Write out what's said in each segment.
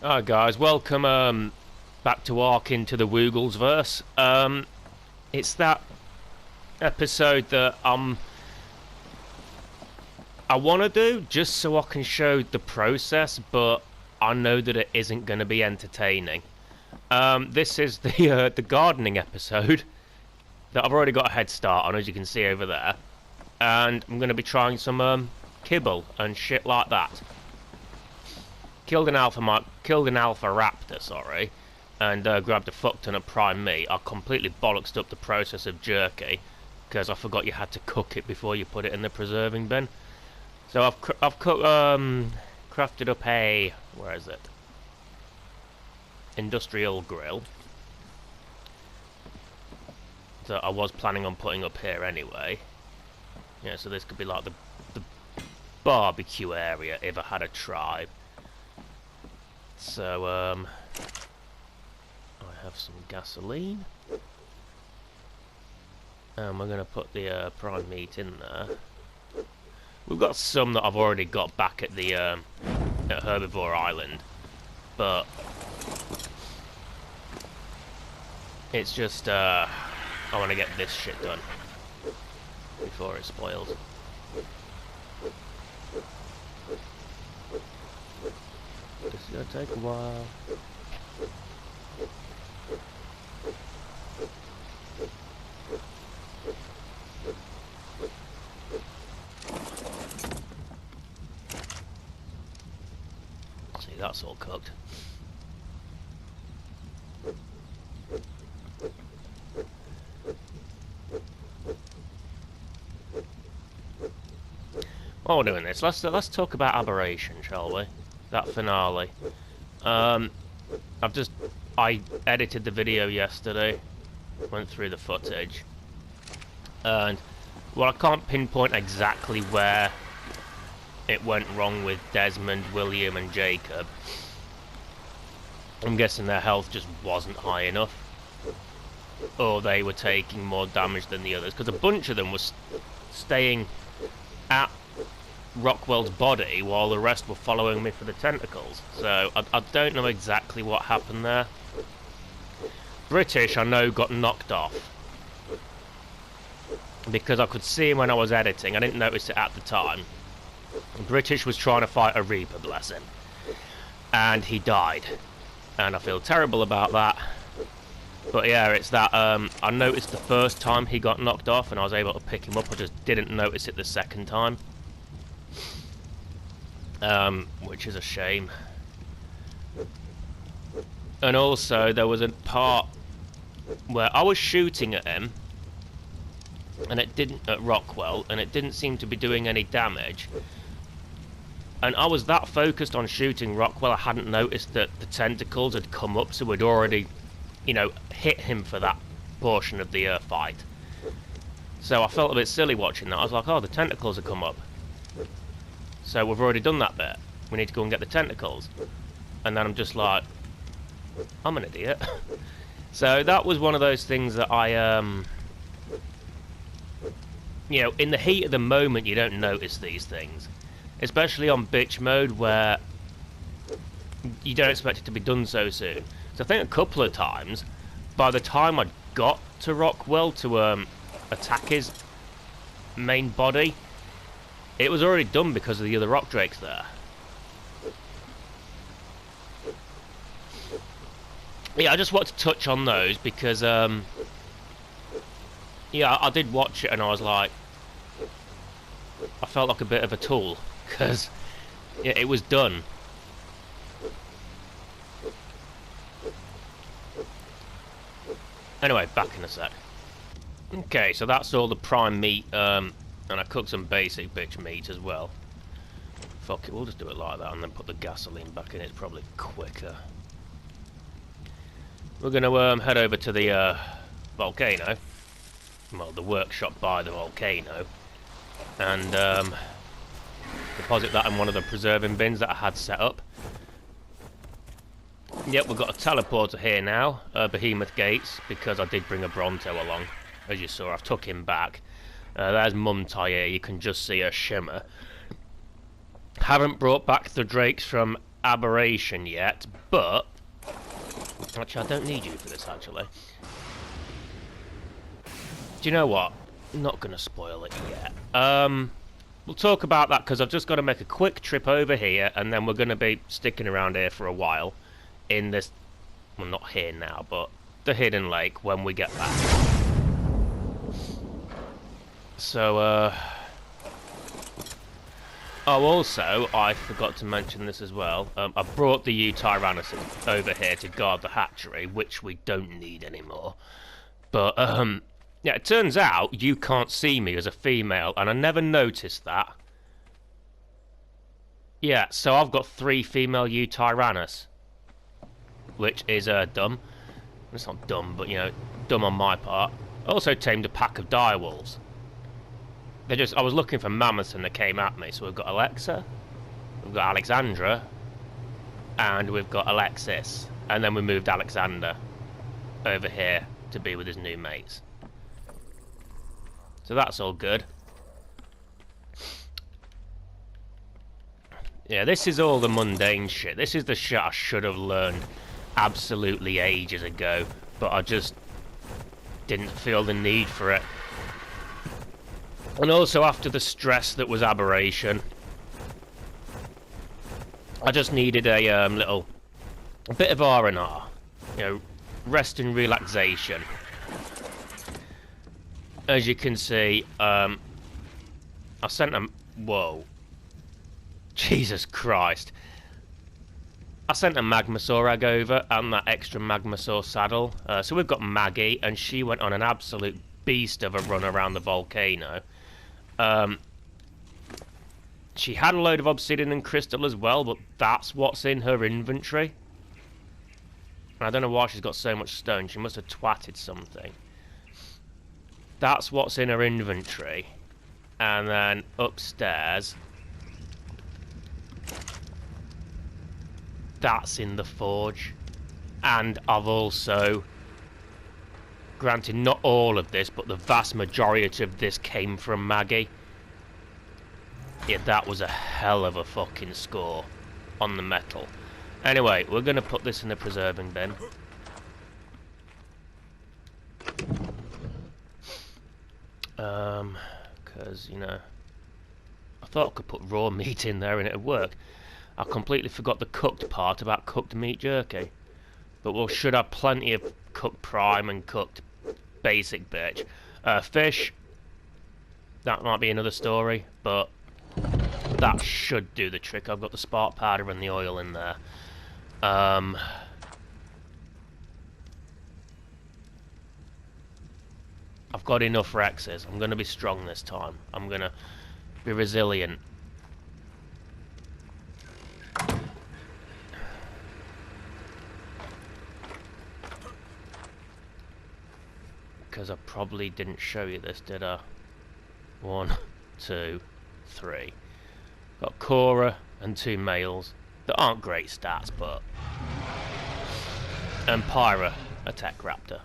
Hi guys, welcome back to Ark into the Wooglesverse. It's that episode that I want to do just so I can show the process, but I know that it isn't going to be entertaining. This is the gardening episode that I've already got a head start on, as you can see over there, and I'm going to be trying some kibble and shit like that. Killed an alpha raptor, sorry, and grabbed a fuck ton of prime meat. I completely bollocksed up the process of jerky because I forgot you had to cook it before you put it in the preserving bin. So I've crafted up a, where is it? Industrial grill that I was planning on putting up here anyway. Yeah, so this could be like the barbecue area if I had a tribe. So, I have some gasoline. And we're going to put the prime meat in there. We've got some that I've already got back at the at Herbivore Island. But it's just, I want to get this shit done before it spoils. This is gonna take a while. See, that's all cooked. While we're doing this, let's talk about Aberration, shall we? That finale. I edited the video yesterday, went through the footage, and well, I can't pinpoint exactly where it went wrong with Desmond, William, and Jacob. I'm guessing their health just wasn't high enough, or they were taking more damage than the others, because a bunch of them was staying at Rockwell's body while the rest were following me for the tentacles. So I don't know exactly what happened there. British, I know, got knocked off because I could see him when I was editing. I didn't notice it at the time. British was trying to fight a Reaper, bless him, and he died, and I feel terrible about that. But yeah, it's that I noticed the first time he got knocked off and I was able to pick him up. I just didn't notice it the second time. Which is a shame. And also, there was a part where I was shooting at him, and it didn't, at Rockwell, and it didn't seem to be doing any damage. And I was that focused on shooting Rockwell, I hadn't noticed that the tentacles had come up, so we'd already, you know, hit him for that portion of the fight. So I felt a bit silly watching that. I was like, oh, the tentacles have come up. So we've already done that bit. We need to go and get the tentacles. And then I'm just like, I'm an idiot. So that was one of those things that I, you know, in the heat of the moment you don't notice these things. Especially on bitch mode where you don't expect it to be done so soon. So I think a couple of times, by the time I got to Rockwell to attack his main body, it was already done because of the other rock drakes there. Yeah, I just want to touch on those because, yeah, I did watch it and I was like, I felt like a bit of a tool because it was done. Anyway, back in a sec. Okay, so that's all the prime meat, and I cooked some basic bitch meat as well. Fuck it, we'll just do it like that and then put the gasoline back in. It's probably quicker. We're going to head over to the volcano. Well, the workshop by the volcano. And deposit that in one of the preserving bins that I had set up. Yep, we've got a teleporter here now. Behemoth Gates, because I did bring a Bronto along. As you saw, I've took him back. There's Mum Tyre, you can just see her shimmer. Haven't brought back the drakes from aberration yet, but... Actually, I don't need you for this, actually. Do you know what? I'm not going to spoil it yet. We'll talk about that, because I've just got to make a quick trip over here, and then we're going to be sticking around here for a while. In this... Well, not here now, but the hidden lake when we get back. So, Oh, also, I forgot to mention this as well. I brought the Tyrannosaurus over here to guard the hatchery, which we don't need anymore. But, yeah, it turns out you can't see me as a female, and I never noticed that. Yeah, so I've got 3 female Tyrannus, which is dumb. It's not dumb, but, you know, dumb on my part. I also tamed a pack of direwolves. I was looking for mammoths and they came at me. So we've got Alexa, we've got Alexandra, and we've got Alexis. And then we moved Alexander over here to be with his new mates. So that's all good. Yeah, this is all the mundane shit. This is the shit I should have learned absolutely ages ago, but I just didn't feel the need for it. And also, after the stress that was aberration, I just needed a bit of R&R, you know, rest and relaxation. As you can see, I sent a... Whoa. Jesus Christ. I sent a Magmasaur egg over and that extra Magmasaur saddle. So we've got Maggie, and she went on an absolute beast of a run around the volcano. She had a load of obsidian and crystal as well, but that's what's in her inventory. I don't know why she's got so much stone. She must have twatted something. That's what's in her inventory. And then upstairs, that's in the forge. And I've also... Granted, not all of this, but the vast majority of this came from Maggie. Yeah, that was a hell of a fucking score on the metal. Anyway, we're going to put this in the preserving bin. Because, you know, I thought I could put raw meat in there and it'd work. I completely forgot the cooked part about cooked meat jerky. But we should have plenty of cooked prime and cooked basic bitch. Fish, that might be another story, but that should do the trick. I've got the spark powder and the oil in there. I've got enough Rexes. I'm going to be strong this time. I'm going to be resilient. Because I probably didn't show you this, did I? 1, 2, 3. Got Cora and 2 males. That aren't great stats, but... And Pyra, a tech raptor.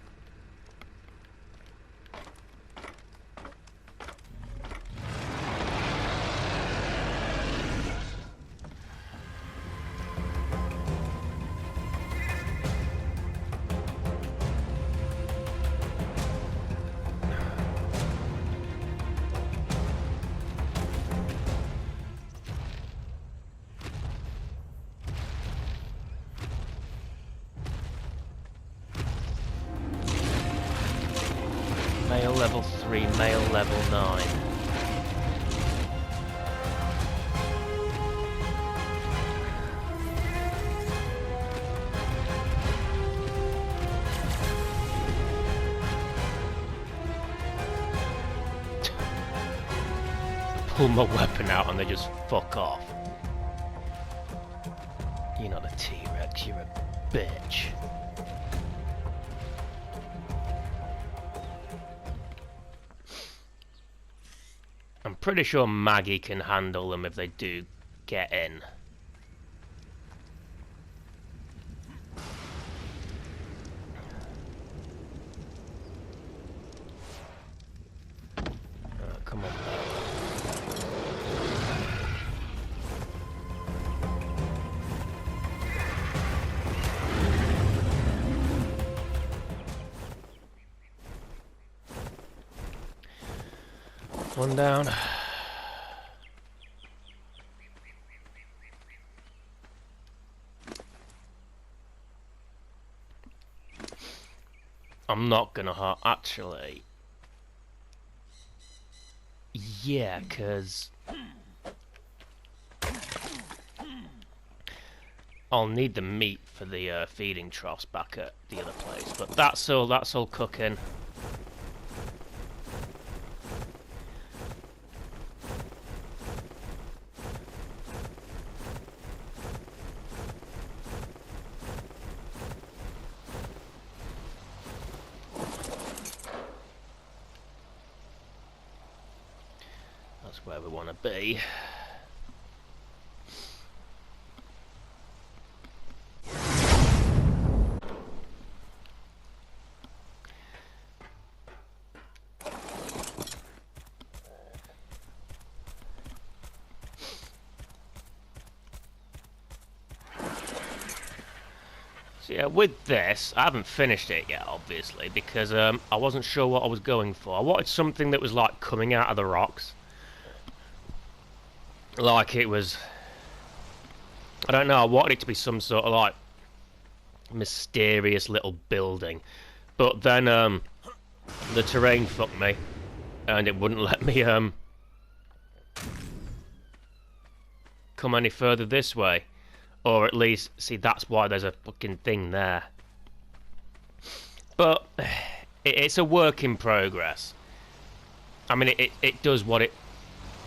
Male level 3, male level 9. Pull my weapon out and they just fuck off. You're not a T-Rex, you're a bitch. I'm pretty sure Maggie can handle them if they do get in. Come on. one down. I'm not gonna actually. Yeah, because I'll need the meat for the feeding troughs back at the other place. But that's all cooking. That's where we want to be. So yeah, with this, I haven't finished it yet, obviously, because I wasn't sure what I was going for. I wanted something that was like coming out of the rocks. Like it was, I don't know, I wanted it to be some sort of like mysterious little building. But then the terrain fucked me and it wouldn't let me come any further this way. Or at least, see, that's why there's a fucking thing there. But it's a work in progress. I mean, it does what it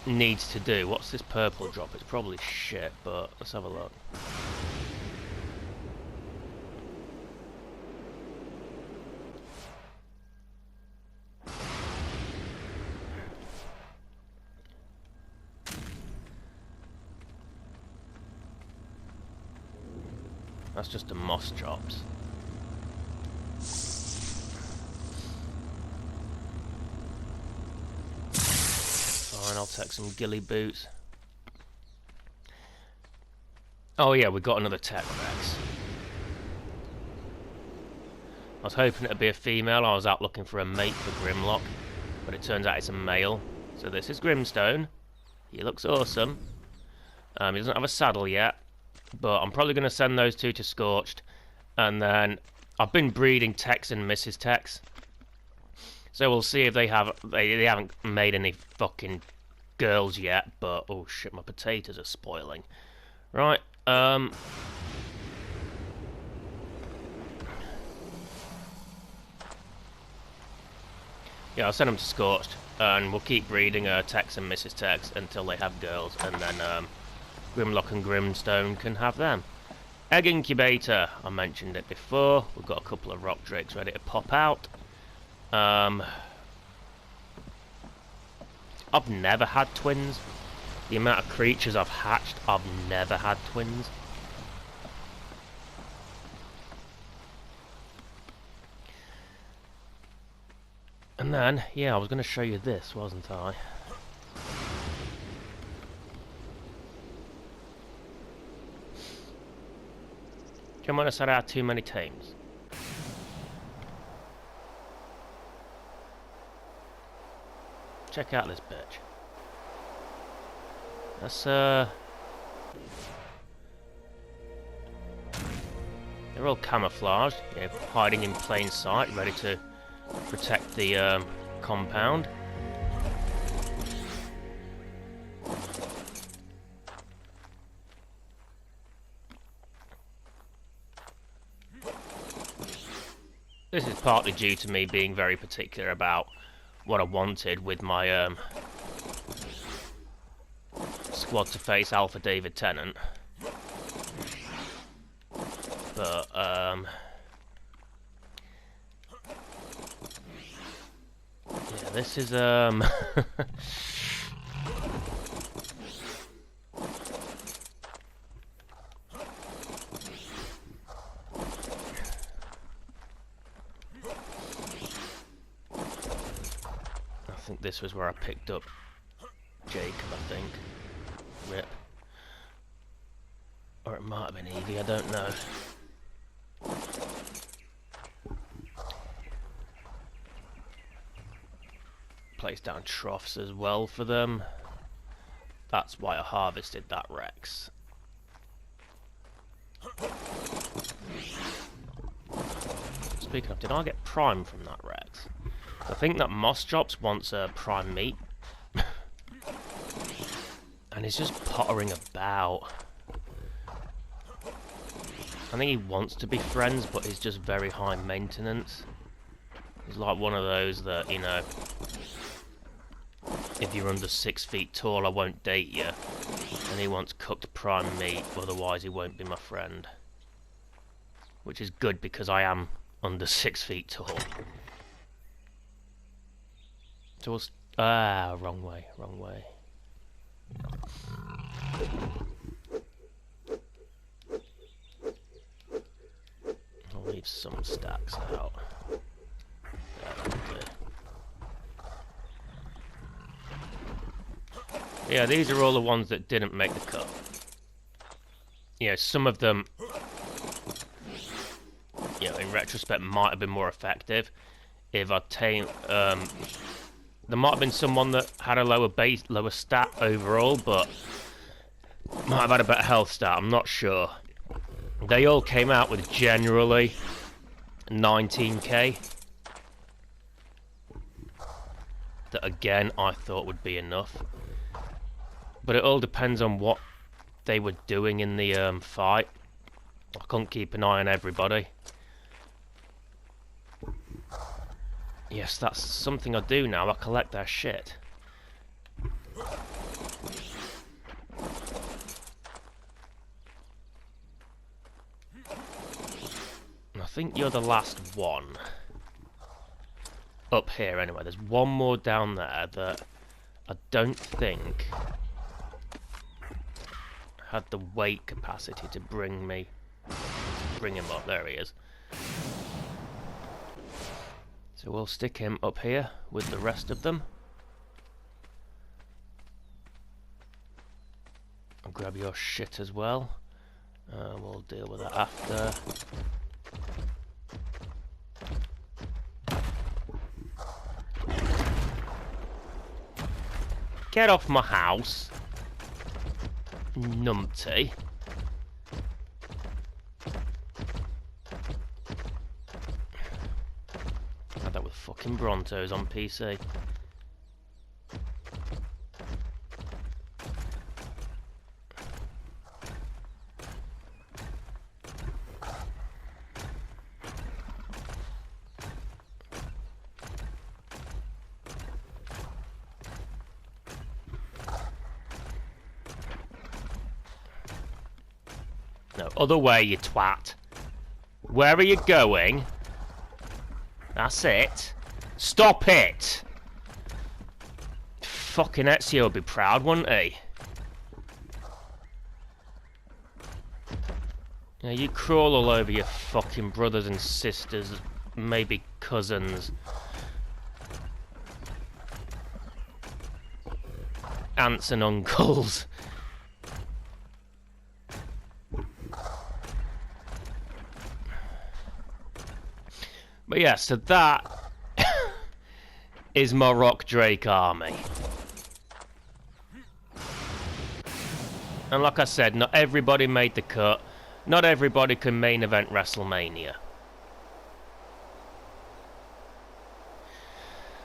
needs to do. What's this purple drop? It's probably shit, but let's have a look. That's just a moss drops. Fine, I'll take some ghillie boots. Oh yeah, we got another tech Rex. I was hoping it'd be a female. I was out looking for a mate for Grimlock, but it turns out it's a male. So this is Grimstone. He looks awesome. He doesn't have a saddle yet, but I'm probably going to send those two to Scorched. And then I've been breeding Tex and Mrs. Tex, so we'll see if they haven't made any fucking girls yet. But oh shit, my potatoes are spoiling. Right, yeah, I'll send them to Scorched, and we'll keep breeding Tex and Mrs. Tex until they have girls, and then Grimlock and Grimstone can have them. Egg incubator, I mentioned it before. We've got a couple of rock drakes ready to pop out. I've never had twins. The amount of creatures I've hatched, I've never had twins. And then, yeah, I was going to show you this, wasn't I? Come on, I said I had too many teams. Check out this bitch. That's they're all camouflaged, you know, hiding in plain sight, ready to protect the compound. This is partly due to me being very particular about what I wanted with my squad to face Alpha David Tennant. But yeah, this is I think this was where I picked up Jacob, I think. Rip. Or it might have been Evie, I don't know. place down troughs as well for them. That's why I harvested that Rex. Speaking of, did I get prime from that Rex? I think that Moss Drops wants prime meat. And he's just pottering about. I think he wants to be friends, but he's just very high maintenance. He's like one of those that, you know, if you're under 6 feet tall, I won't date you. And he wants cooked prime meat, otherwise he won't be my friend. Which is good because I am under 6 feet tall. So we'll... wrong way, wrong way. I'll leave some stacks out. Yeah, these are all the ones that didn't make the cut. Yeah, some of them, you know, in retrospect, might have been more effective if I'd tamed. There might have been someone that had a lower stat overall, but might have had a better health stat. I'm not sure. They all came out with generally 19k. That again, I thought would be enough. But it all depends on what they were doing in the fight. I couldn't keep an eye on everybody. Yes, that's something I do now. I collect their shit. And I think you're the last one. Up here, anyway. There's one more down there that I don't think had the weight capacity to bring him up. There he is. So we'll stick him up here with the rest of them. I'll grab your shit as well. We'll deal with that after. Get off my house, numpty. Had that with fucking Brontos on PC. No, other way, you twat. Where are you going? That's it. Stop it! Fucking Ezio would be proud, wouldn't he? Now you crawl all over your fucking brothers and sisters, maybe cousins. Aunts and uncles. But yeah, so that is my Rock Drake army. And like I said, not everybody made the cut. Not everybody can main event WrestleMania.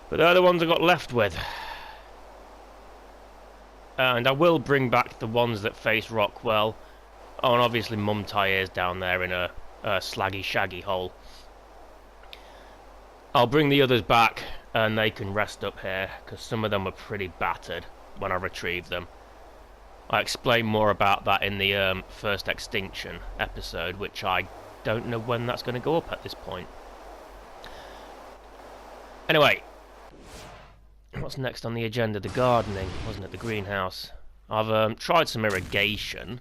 But they're the ones I got left with. And I will bring back the ones that face Rockwell. Oh, and obviously Mum Tyre's down there in a slaggy shaggy hole. I'll bring the others back and they can rest up here, because some of them were pretty battered when I retrieved them. I explain more about that in the first Extinction episode, which I don't know when that's going to go up at this point. Anyway, what's next on the agenda? The gardening, wasn't it? The greenhouse. I've tried some irrigation.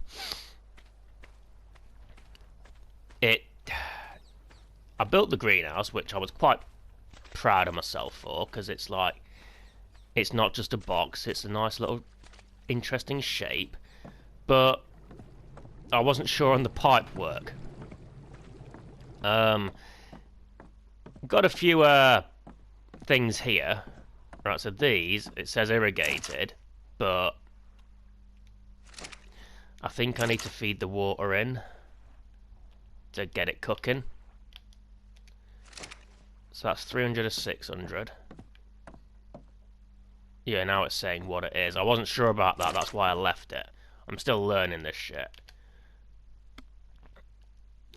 I built the greenhouse, which I was quite proud of myself for, because it's like, it's not just a box, it's a nice little interesting shape, but I wasn't sure on the pipe work. Got a few things here, Right, so these, it says irrigated, but I think I need to feed the water in to get it cooking. So that's 300 or 600. Yeah, now it's saying what it is. I wasn't sure about that, that's why I left it. I'm still learning this shit.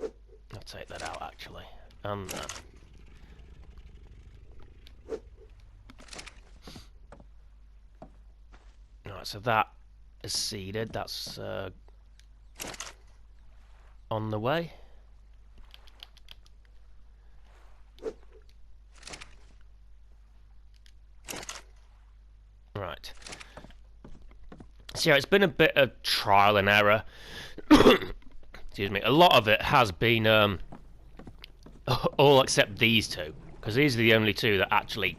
I'll take that out, actually. And that. Right, so that is seeded. That's on the way. Right. So yeah, it's been a bit of trial and error. Excuse me. A lot of it has been all except these two, because these are the only two that actually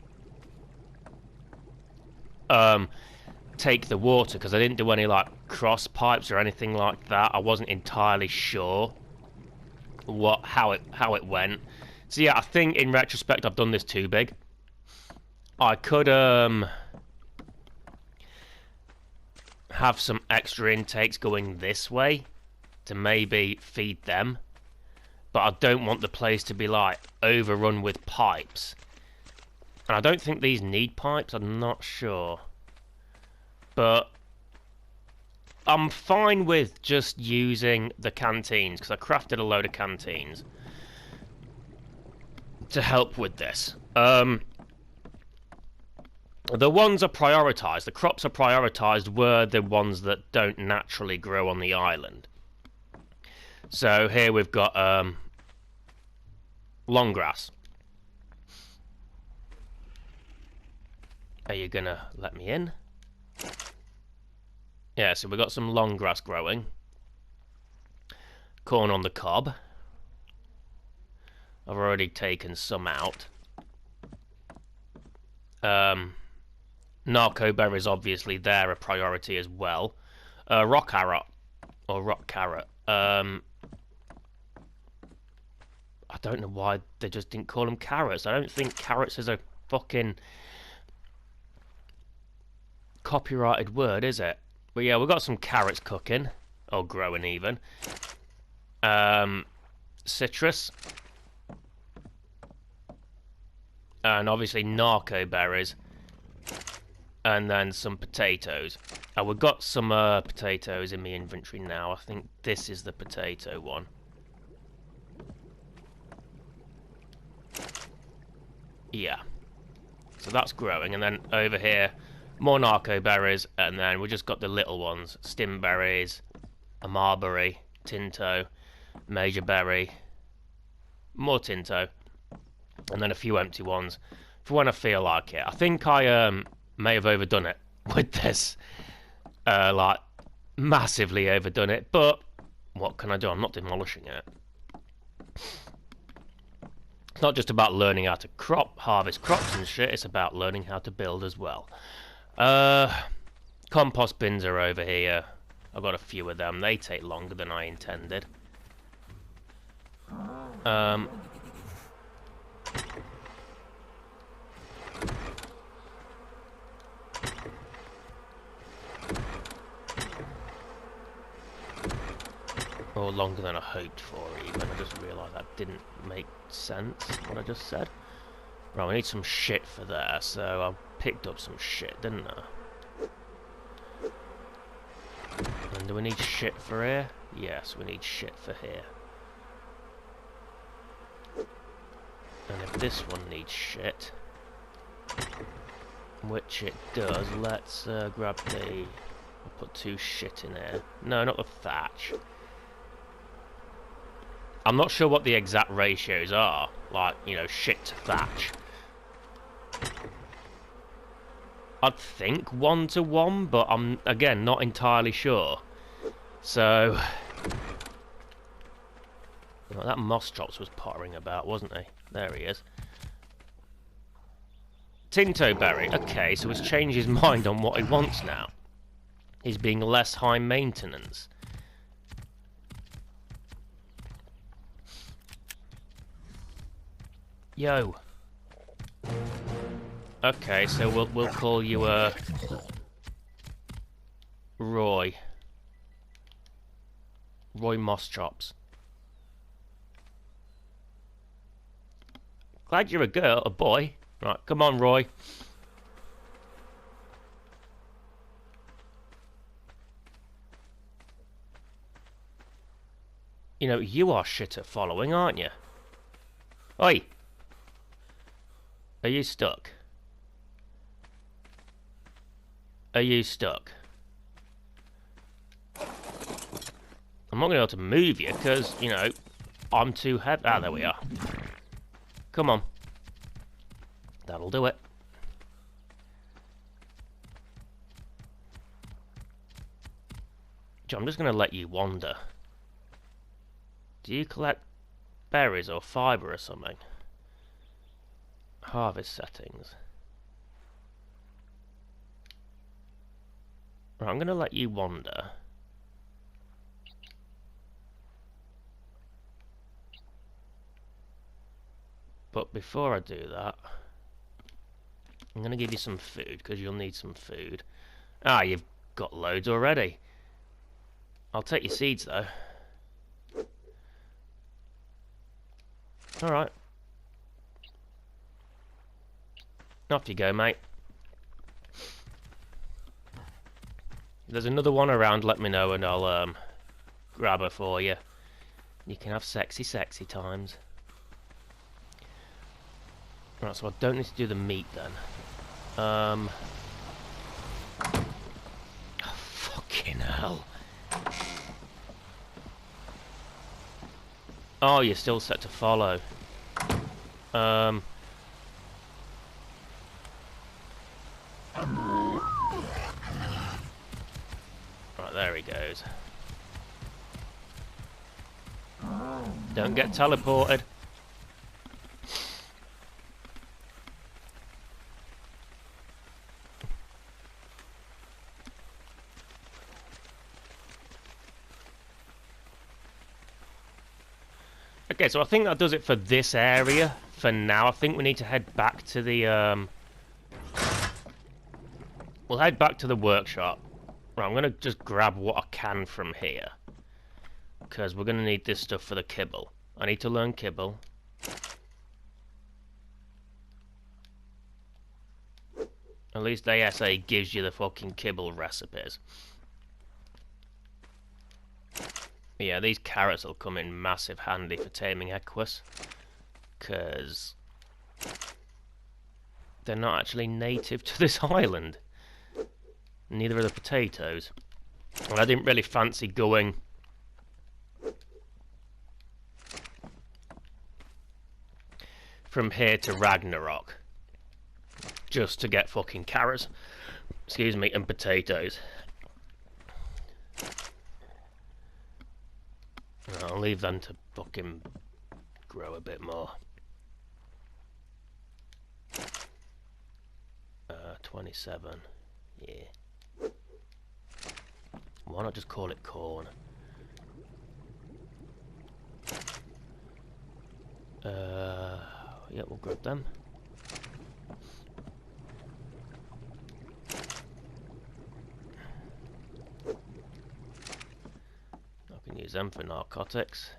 take the water, because I didn't do any like cross pipes or anything like that. I wasn't entirely sure how it went. So yeah, I think in retrospect I've done this too big. I could have some extra intakes going this way to maybe feed them, but I don't want the place to be like overrun with pipes. And I don't think these need pipes, I'm not sure. But I'm fine with just using the canteens, because I crafted a load of canteens to help with this. The ones are prioritised, the crops are prioritised were the ones that don't naturally grow on the island. So here we've got long grass. Are you gonna let me in? Yeah, so we've got some long grass growing. Corn on the cob. I've already taken some out. Narco berries, obviously, they're a priority as well. Rock carrot. Or rock carrot. I don't know why they just didn't call them carrots. I don't think carrots is a fucking copyrighted word, is it? But yeah, we've got some carrots cooking. Or growing, even. Citrus. And obviously narco berries. And then some potatoes. We've got some potatoes in my inventory now. I think this is the potato one. Yeah. So that's growing. And then over here, more narco berries. And then we just got the little ones. Stim berries, a marberry, tinto, major berry, more tinto. And then a few empty ones for when I feel like it. I think I may have overdone it with this. Like, massively overdone it. But what can I do? I'm not demolishing it. It's not just about learning how to harvest crops and shit. It's about learning how to build as well. Compost bins are over here. I've got a few of them. They take longer than I intended. Or longer than I hoped for, even. I just realised that didn't make sense, what I just said. Right, we need some shit for there, so I picked up some shit, didn't I? And do we need shit for here? Yes, we need shit for here. And if this one needs shit, which it does, let's grab the... I'll put 2 shit in here. No, not the thatch. I'm not sure what the exact ratios are, like, you know, shit to thatch. I'd think 1-to-1, but I'm, again, not entirely sure. So... Well, that Mostrops was pottering about, wasn't he? There he is. Tinto Berry. Okay, so he's changed his mind on what he wants now. He's being less high maintenance. Yo. Okay, so we'll call you Roy. Roy Mosschops. Glad you're a boy. Right, come on, Roy. You know, you are shit at following, aren't you? Oi! Are you stuck? Are you stuck? I'm not going to be able to move you because, you know, I'm too heavy. Ah, there we are. Come on. That'll do it. I'm just going to let you wander. Do you collect berries or fibre or something? Harvest settings. Right, I'm going to let you wander. But before I do that, I'm going to give you some food, because you'll need some food. Ah, you've got loads already. I'll take your seeds, though. Alright. Off you go, mate. If there's another one around, let me know, and I'll grab her for you. You can have sexy, sexy times. Right, so I don't need to do the meat then. Oh, fucking hell. Oh, you're still set to follow. Right, there he goes. Don't get teleported. Okay, so I think that does it for this area for now. I think we need to head back to the we'll head back to the workshop. Right, I'm gonna just grab what I can from here, because we're gonna need this stuff for the kibble. I need to learn kibble. At least ASA gives you the fucking kibble recipes. Yeah, these carrots will come in massive handy for taming equus, because they're not actually native to this island. Neither are the potatoes. And I didn't really fancy going from here to Ragnarok just to get fucking carrots, excuse me, and potatoes. I'll leave them to fucking grow a bit more. 27. Yeah. Why not just call it corn? Yeah, we'll grab them. I can use them for narcotics.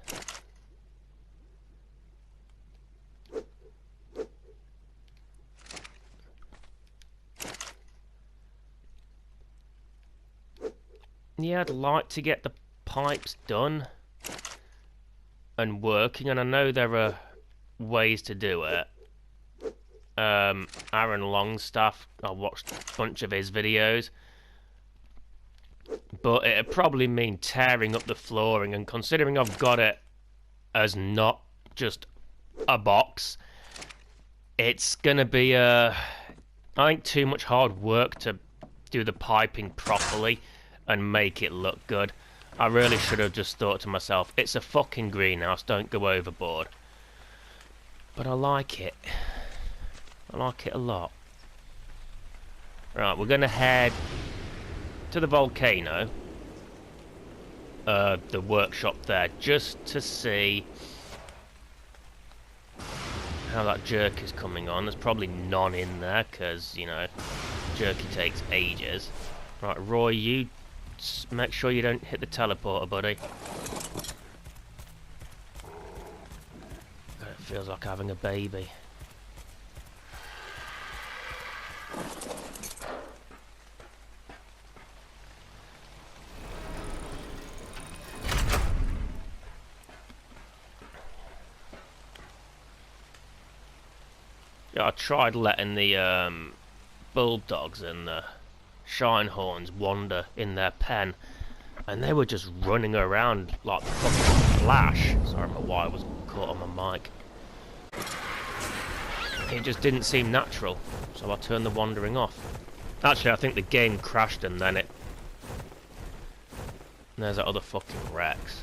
Yeah, I'd like to get the pipes done and working, and I know there are ways to do it. Aaron Longstaff, I watched a bunch of his videos, but it'd probably mean tearing up the flooring, and considering I've got it as not just a box, it's gonna be I think too much hard work to do the piping properly and make it look good. I really should have just thought to myself, it's a fucking greenhouse, don't go overboard. But I like it. I like it a lot. Right, we're gonna head to the volcano, the workshop there, just to see how that jerk is coming on. There's probably none in there, because, you know, jerky takes ages. Right, Roy, you make sure you don't hit the teleporter, buddy. It feels like having a baby. Yeah, I tried letting the bulldogs and the shinehorns wander in their pen, and they were just running around like fucking Flash. Sorry, my wire was caught on my mic. It just didn't seem natural, so I turned the wandering off. Actually, I think the game crashed and then it... And there's that other fucking Rex.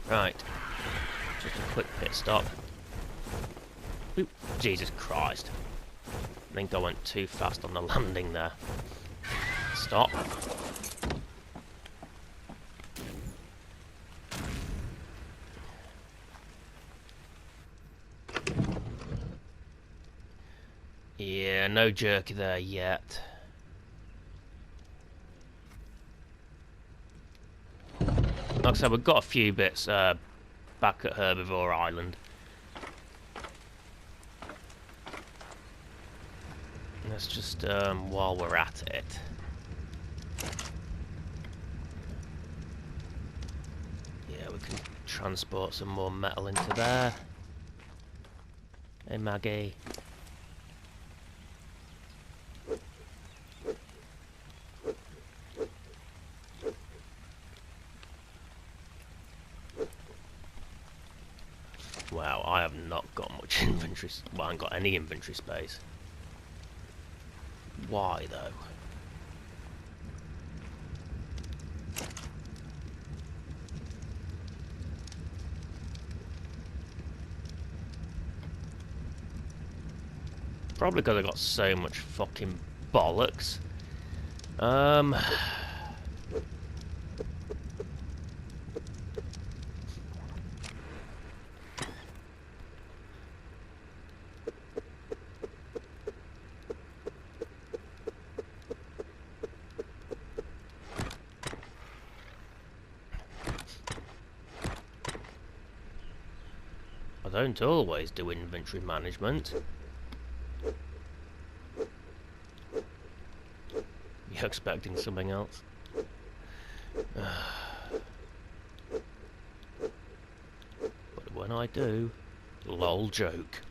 Right. Just a quick pit stop. Oop, Jesus Christ. I think I went too fast on the landing there. Stop. Yeah, no jerky there yet. Like I said, we've got a few bits back at Herbivore Island. Let's just, while we're at it... Yeah, we can transport some more metal into there. Hey, Maggie. Wow, I have not got much inventory. Well, I haven't got any inventory space. Why, though? Probably because I got so much fucking bollocks. I don't always do inventory management. You're expecting something else? But when I do, lol joke.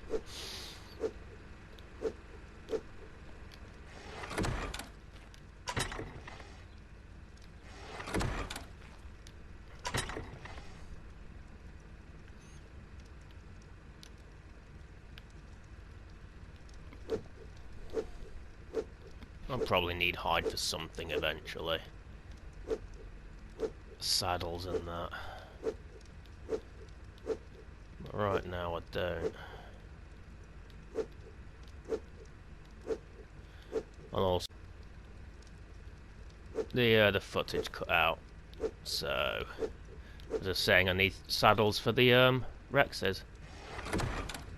I'll probably need hide for something eventually. Saddles and that. But right now I don't. And also the footage cut out. So as I was saying, I need saddles for the Rexes.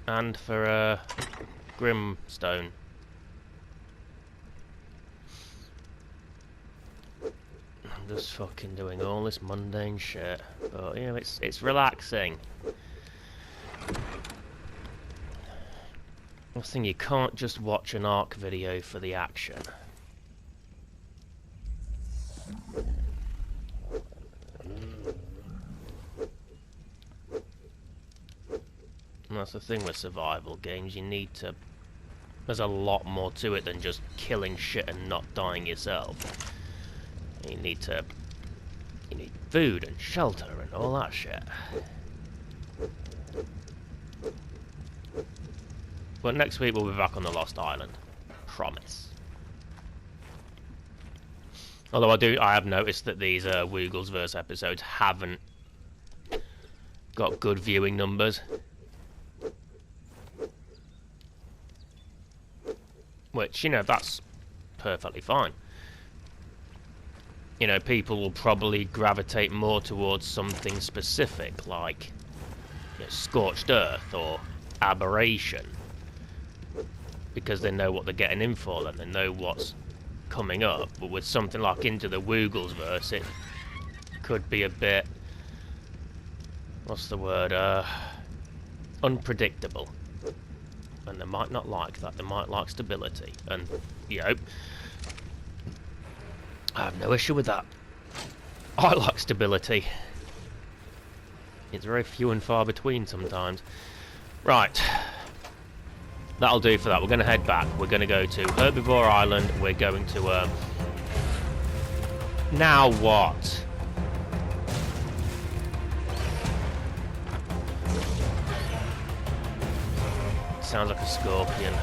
And for Grimstone. I'm just fucking doing all this mundane shit, but you know, it's relaxing. One thing, you can't just watch an ARC video for the action. And that's the thing with survival games, you need to... There's a lot more to it than just killing shit and not dying yourself. You need food and shelter and all that shit. But next week we'll be back on the Lost Island. Promise. Although I have noticed that these Wooglesverse episodes haven't got good viewing numbers. Which, you know, that's perfectly fine. You know, people will probably gravitate more towards something specific, like scorched earth or aberration, because they know what they're getting in for and they know what's coming up. But with something like Into the Wooglesverse, it could be a bit, what's the word, unpredictable. And they might not like that. They might like stability. And, you know, I have no issue with that. I like stability. It's very few and far between sometimes. Right. That'll do for that. We're going to head back. We're going to go to Herbivore Island. We're going to... Now what? Sounds like a scorpion.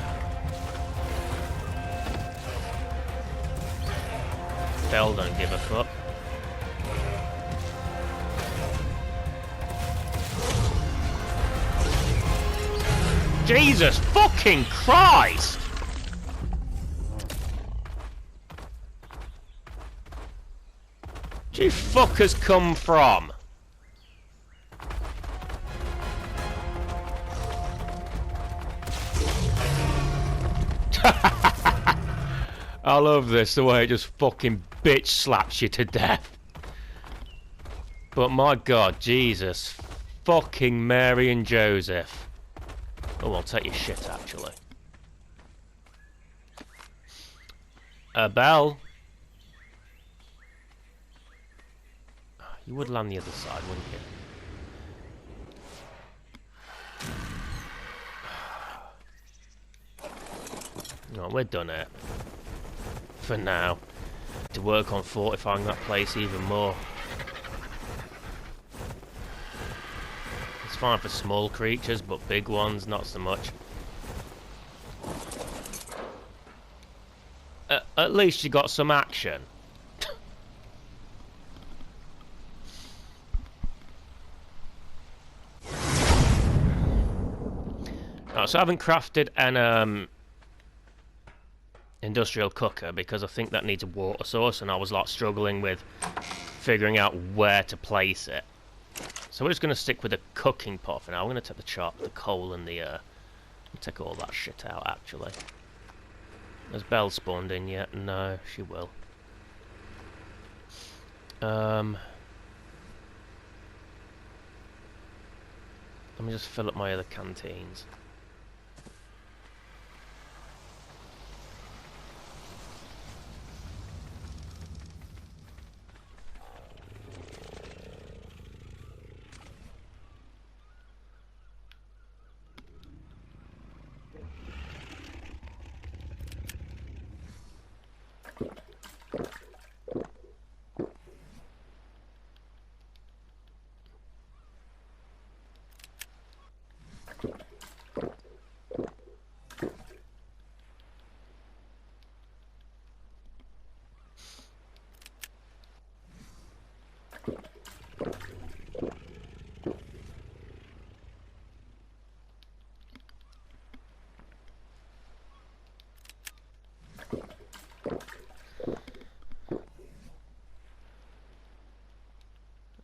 Bell don't give a fuck. Jesus fucking Christ! Where you fuckers come from? I love this, the way it just fucking bitch slaps you to death. But my god, Jesus fucking Mary and Joseph. Oh, I'll take your shit, actually. Belle. You would land the other side, wouldn't you? No, we're done it. For now. To work on fortifying that place even more. It's fine for small creatures, but big ones, not so much. At least you got some action. Right, so I haven't crafted an industrial cooker because I think that needs a water source, and I was like struggling with figuring out where to place it. So we're just going to stick with a cooking pot for now. I'm going to take the coal and the take all that shit out, actually. Has Belle spawned in yet? No, she will. Let me just fill up my other canteens.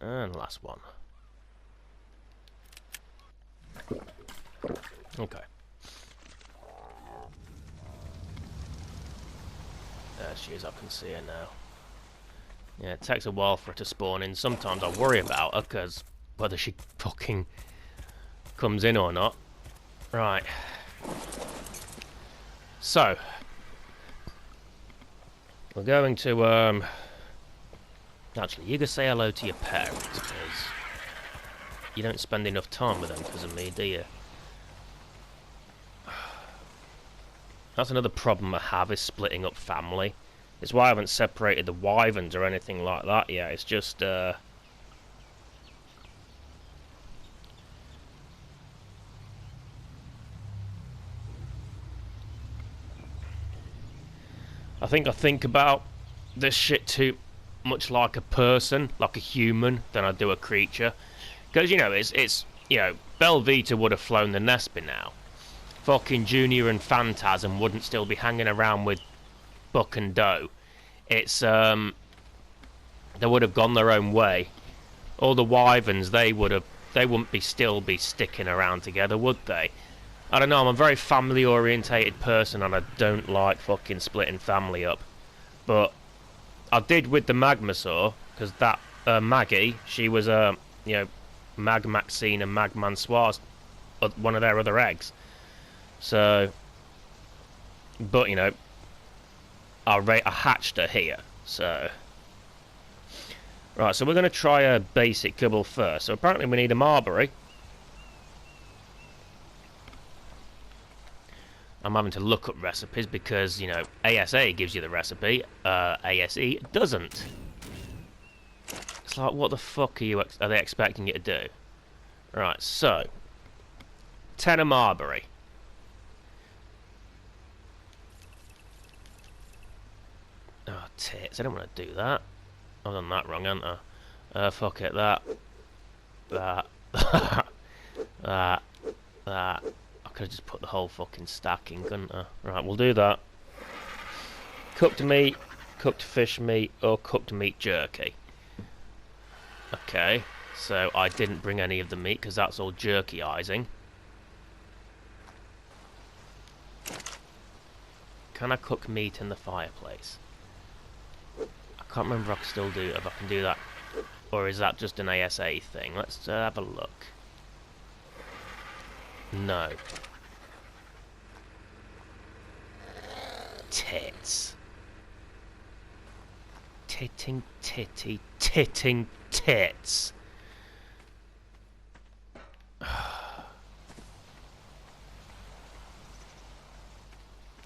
And last one. Okay. There she is, I can see her now. Yeah, it takes a while for her to spawn in. Sometimes I worry about her, because whether she fucking comes in or not. Right. So. We're going to, actually, you can say hello to your parents, because you don't spend enough time with them because of me, do you? That's another problem I have, is splitting up family. It's why I haven't separated the wyverns or anything like that yet. It's just, I think about this shit too much like a person, like a human, than I do a creature. Because, you know, it's you know, Belvita would have flown the nest by now. Fucking Junior and Phantasm wouldn't still be hanging around with Buck and Doe. It's, they would have gone their own way. All the wyverns, they would have they wouldn't still be sticking around together, would they? I don't know, I'm a very family orientated person and I don't like fucking splitting family up. But I did with the Magmasaur, because that Maggie, she was you know, Mag Maxine and Mag Mansoir's one of their other eggs. So, but you know, I hatched her here. So, right. So we're going to try a basic kibble first. So apparently we need a Marbury. I'm having to look up recipes because, you know, ASA gives you the recipe, ASE doesn't. It's like, what the fuck are they expecting you to do? Right, so 10 of Marbury. Oh, tits, I don't want to do that. I've done that wrong, haven't I? Fuck it, that. That. That. I could have just put the whole fucking stack in, couldn't I? Right, we'll do that. Cooked meat, cooked fish meat, or cooked meat jerky. Okay, so I didn't bring any of the meat because that's all jerky-izing. Can I cook meat in the fireplace? I can't remember if I can still do it, if I can do that. Or is that just an ASA thing? Let's have a look. No. Tits. Titting titty titting tits.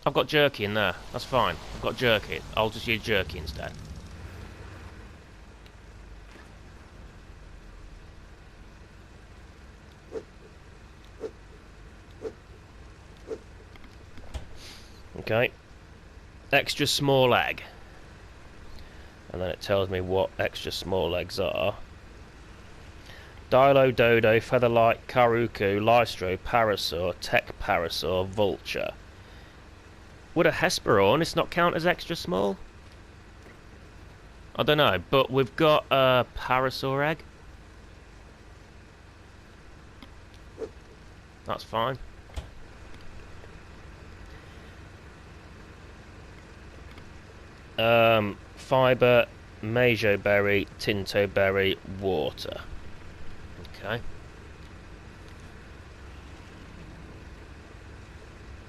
I've got jerky in there. That's fine. I've got jerky. I'll just use jerky instead. Okay. Extra small egg. And then it tells me what extra small eggs are. Dilo, Dodo, Featherlight, Karuku, Lystro, Parasaur, Tech Parasaur, Vulture. Would a Hesperornis not count as extra small? I don't know, but we've got a Parasaur egg. That's fine. Fibre, Majo Berry, Tinto Berry, Water. Okay.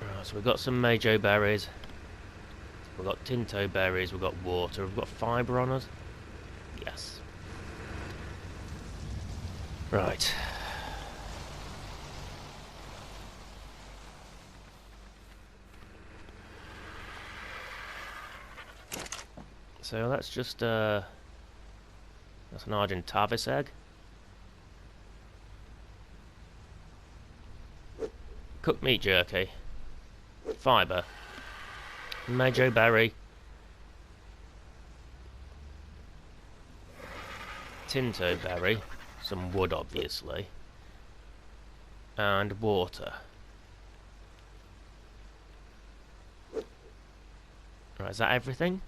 Right, so we've got some Majo Berries. We've got Tinto Berries, we've got water, we've got fibre on us. Yes. Right. So that's just that's an Argentavis egg. Cooked meat jerky. Fibre. Majo Berry. Tinto Berry. Some wood obviously. And water. Right, is that everything?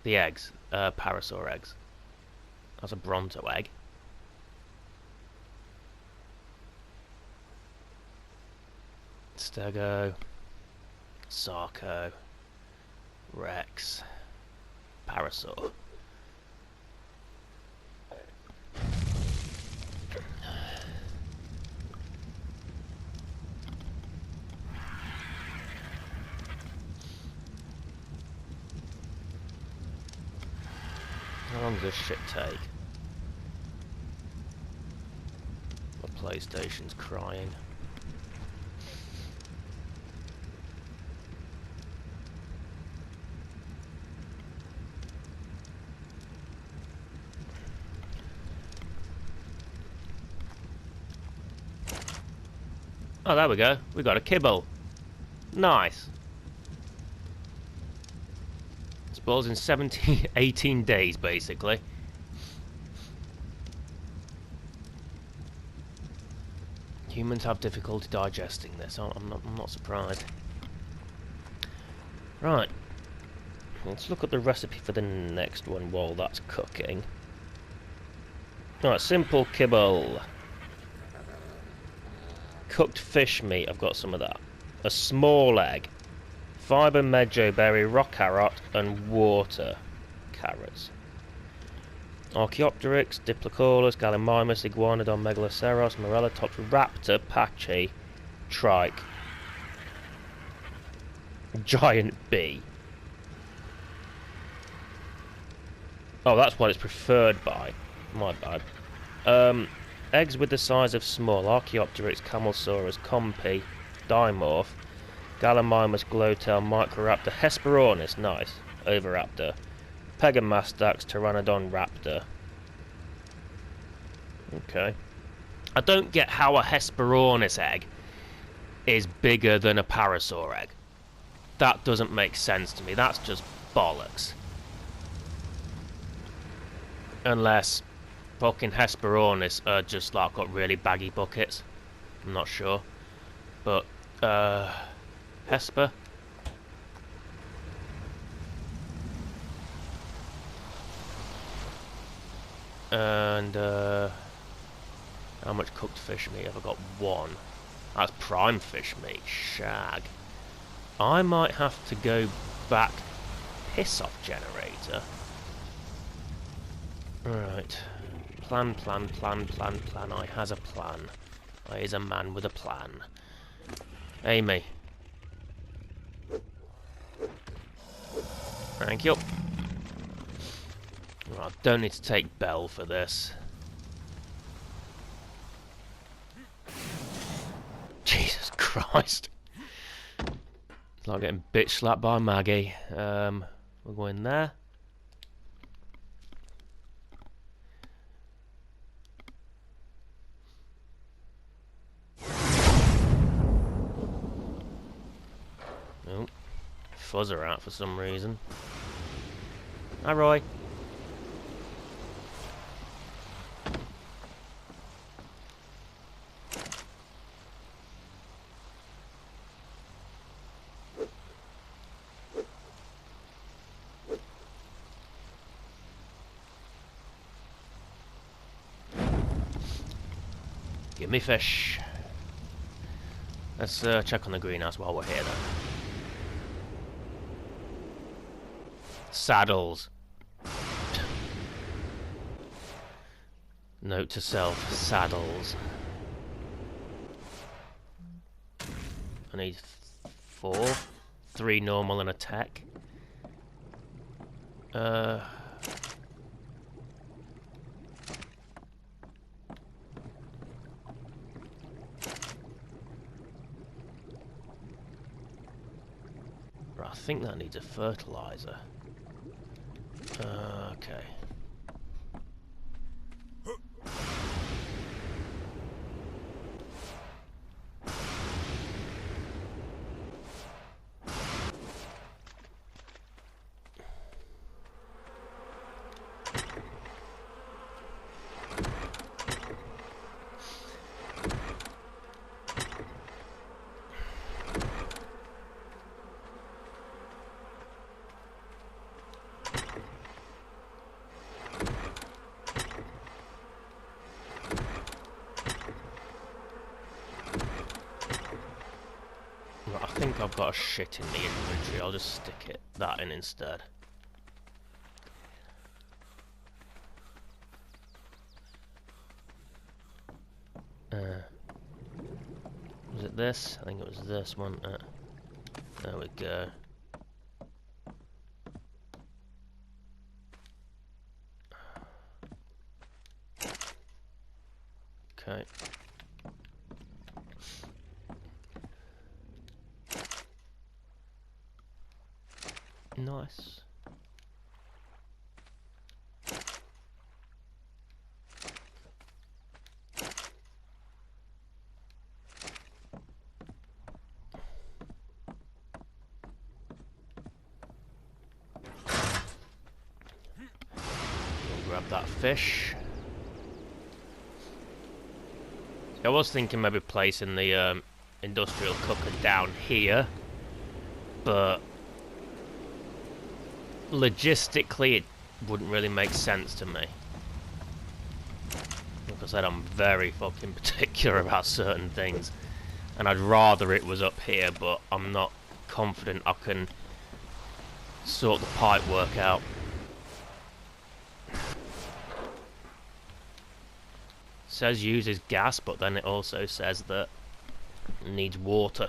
The eggs, Parasaur eggs. That's a Bronto egg. Stego, Sarco, Rex, Parasaur. How long does this shit take? My PlayStation's crying. Oh, there we go. We got a kibble. Nice. Spawns in 18 days, basically. Humans have difficulty digesting this. I'm not surprised. Right. Let's look at the recipe for the next one while that's cooking. Right, simple kibble. Cooked fish meat, I've got some of that. A small egg. Fibre mejo berry, rock carrot, and water carrots. Archaeopteryx, Diplocaulus, Gallimimus, Iguanodon, Megaloceros, Morellatops, Raptor, Patchy, Trike, Giant bee. Oh, that's what it's preferred by. My bad. Eggs with the size of small. Archaeopteryx, Camelsaurus, Compy, Dimorph, Gallimimus, Glowtail, Microraptor, Hesperornis, nice, Oviraptor, Pegamastax, Pteranodon, Raptor. Okay. I don't get how a Hesperornis egg is bigger than a Parasaur egg. That doesn't make sense to me. That's just bollocks. Unless fucking Hesperornis are just like got really baggy buckets. I'm not sure. But, Hesper? And, how much cooked fish meat have I got? 1. That's prime fish meat. Shag. I might have to go back. Piss off generator. Right. Plan. I has a plan. I is a man with a plan. Amy. Thank you. Right, I don't need to take Bell for this. Jesus Christ. It's like getting bitch slapped by Maggie. We'll go in there. Oh, fuzzer out for some reason. Hi, Roy. Give me fish. Let's check on the greenhouse while we're here then. Saddles. Note to self, saddles. I need 4. 3 normal and a tech. I think that needs a fertilizer. Okay. Right, I think I've got a shit in the inventory. I'll just stick that in instead. Was it this? I think it was this one. There we go. Okay. Nice. We'll grab that fish. I was thinking maybe placing the industrial cooker down here, but logistically it wouldn't really make sense to me. Like I said, I'm very fucking particular about certain things. And I'd rather it was up here, but I'm not confident I can sort the pipe work out. Says uses gas, but then it also says that it needs water.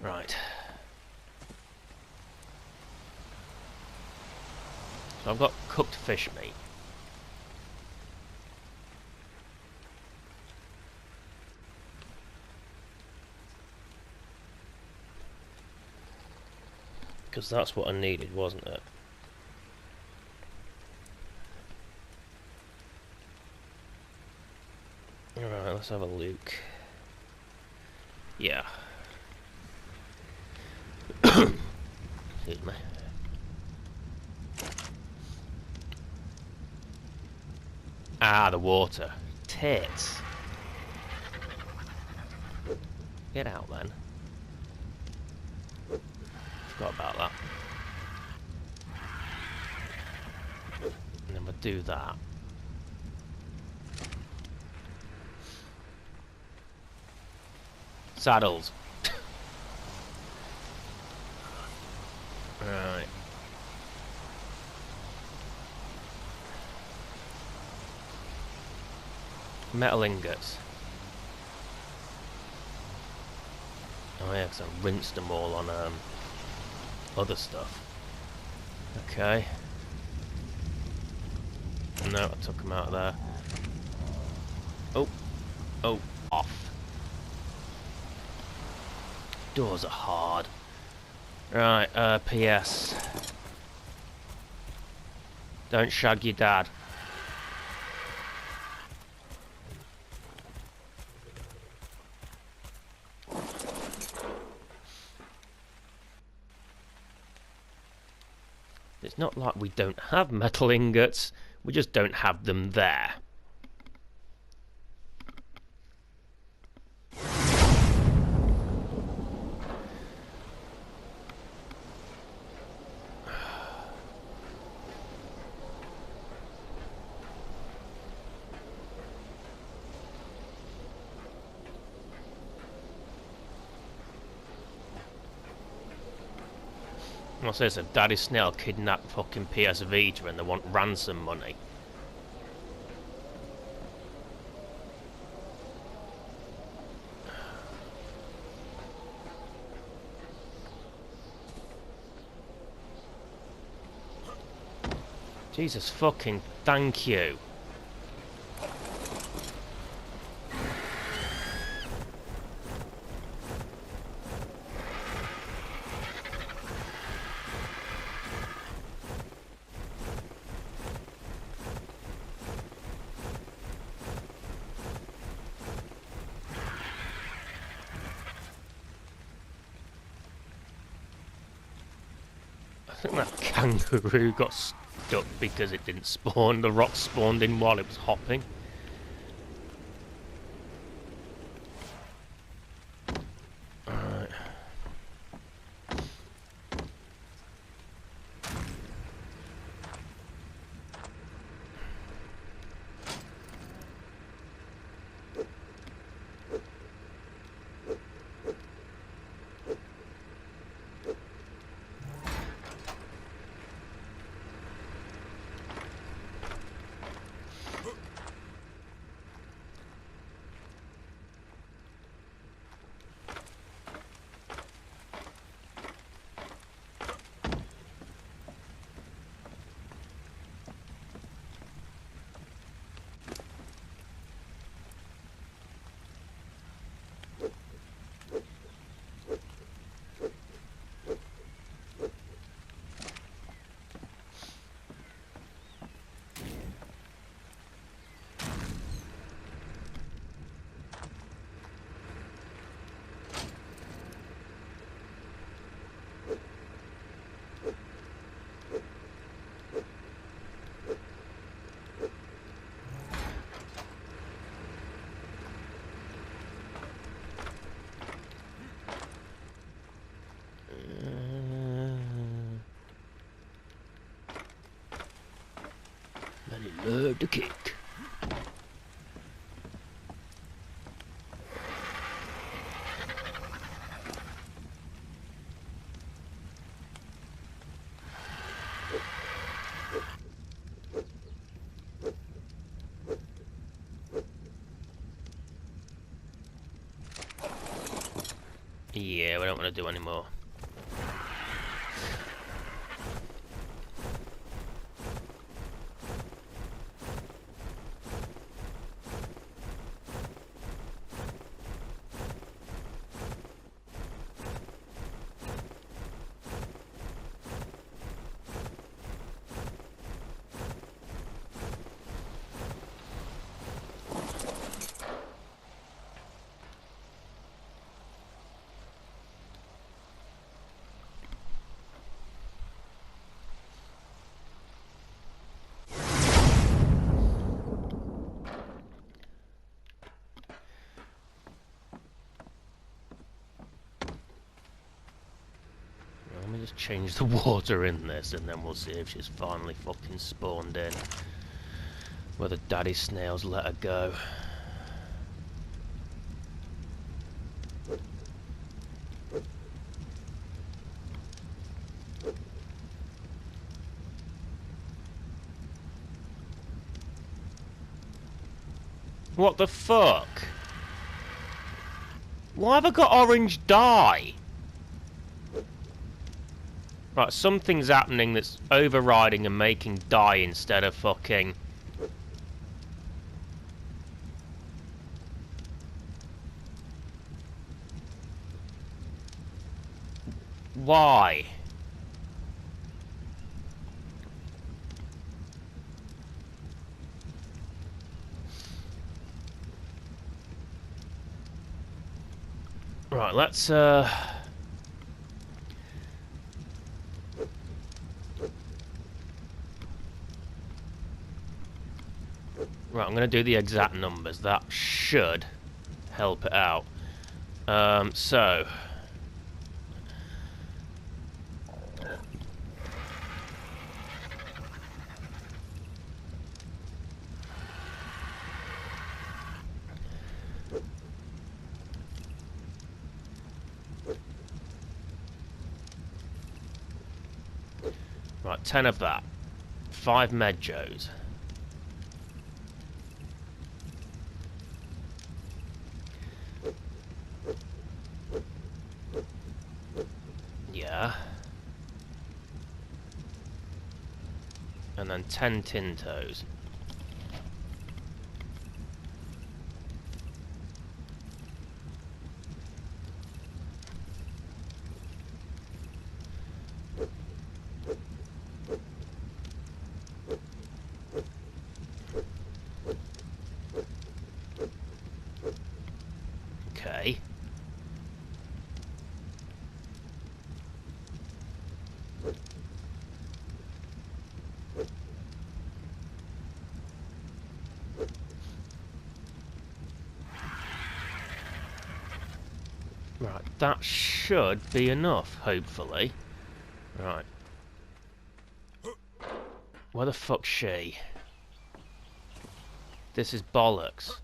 Right. So I've got cooked fish meat. Because that's what I needed, wasn't it? Alright, let's have a look. Yeah. Excuse me. Ah, the water. Tits. Get out then. Forgot about that. And then we'll do that. Saddles. Right. Metal ingots. Oh yeah, because I rinsed them all on other stuff. Okay. No, I took them out of there. Oh. Oh, off. Doors are hard. Right, P.S. Don't shag your dad. It's not like we don't have metal ingots, we just don't have them there. What's this? A Daddy Snail kidnapped fucking PS Vita and they want ransom money. Jesus fucking thank you. I think that kangaroo got stuck because it didn't spawn. The rock spawned in while it was hopping. Alright. And he loved to kick. Yeah, we don't want to do any more. Let me just change the water in this and then we'll see if she's finally fucking spawned in. Whether daddy snails let her go. What the fuck? Why have I got orange dye? Right, something's happening that's overriding and making dye instead of fucking... Why? Right, let's Right, I'm going to do the exact numbers. That should help it out. So... Right, 10 of that. 5 Medjos. Yeah. And then 10 Tintos. Okay. Right, that should be enough, hopefully. Right. Where the fuck's she? This is bollocks.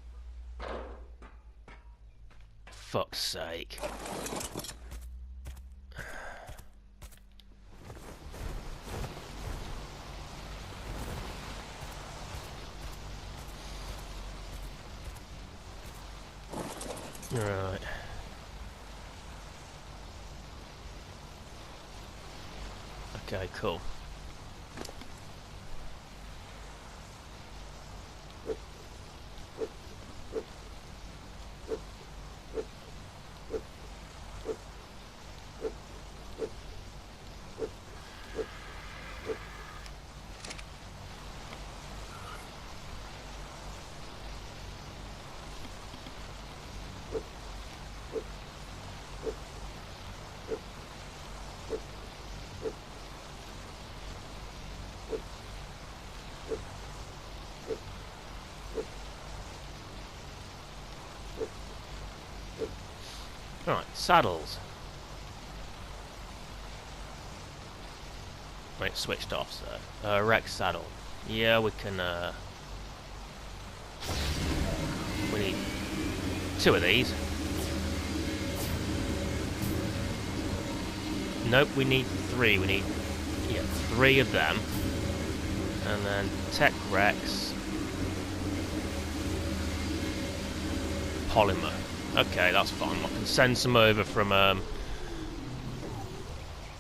Fuck's sake. Right. Okay, cool. Right, saddles. Right, switched off, so. Rex saddle. Yeah, we can, we need 2 of these. Nope, we need 3. We need, yeah, 3 of them. And then Tech Rex. Polymer. Okay, that's fine. I can send some over from,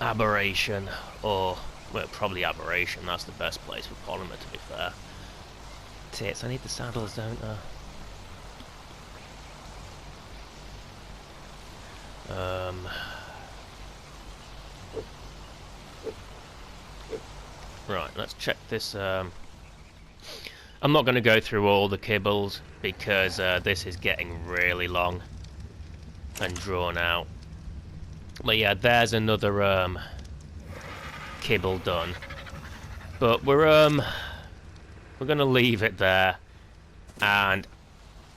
Aberration, or, well, probably Aberration. That's the best place for Polymer, to be fair. Tits, I need the saddles, don't I? Right, let's check this. I'm not going to go through all the kibbles because this is getting really long and drawn out. But yeah, there's another kibble done. But we're going to leave it there and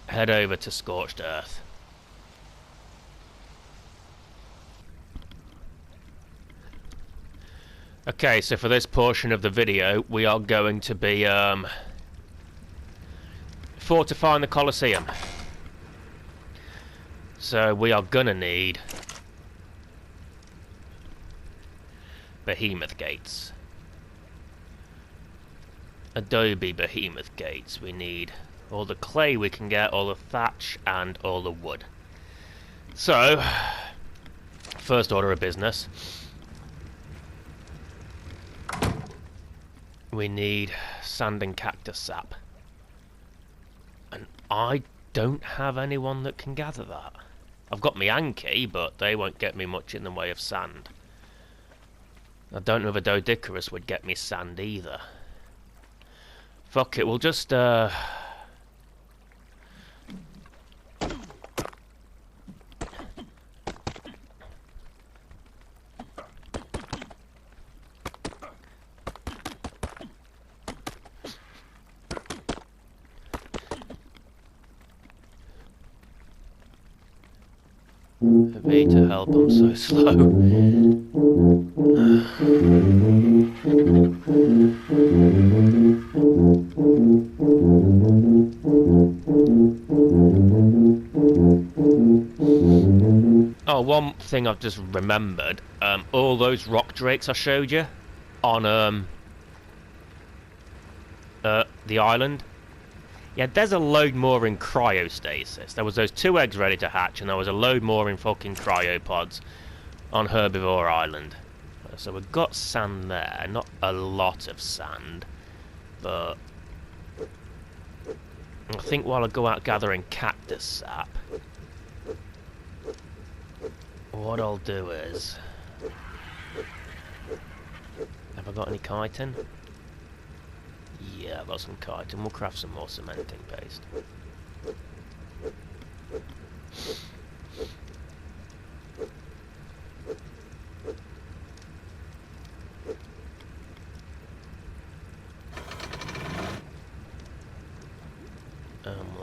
head over to Scorched Earth. Okay, so for this portion of the video, we are going to be fortifying the Colosseum. So we are gonna need behemoth gates. Adobe behemoth gates. We need all the clay we can get, all the thatch, and all the wood. So, first order of business. We need sand and cactus sap. And I don't have anyone that can gather that. I've got my Yankee, but they won't get me much in the way of sand. I don't know if a Doedicurus would get me sand either. Fuck it, we'll just for me to help, I'm so slow. Oh, one thing I've just remembered, all those rock drakes I showed you on the island. Yeah, there's a load more in cryostasis. There was those 2 eggs ready to hatch, and there was a load more in fucking cryopods on Herbivore Island. So we've got sand there. Not a lot of sand, but I think while I go out gathering cactus sap, what I'll do is... Have I got any chitin? Yeah, I've got some chitin. We'll craft some more cementing paste. We'll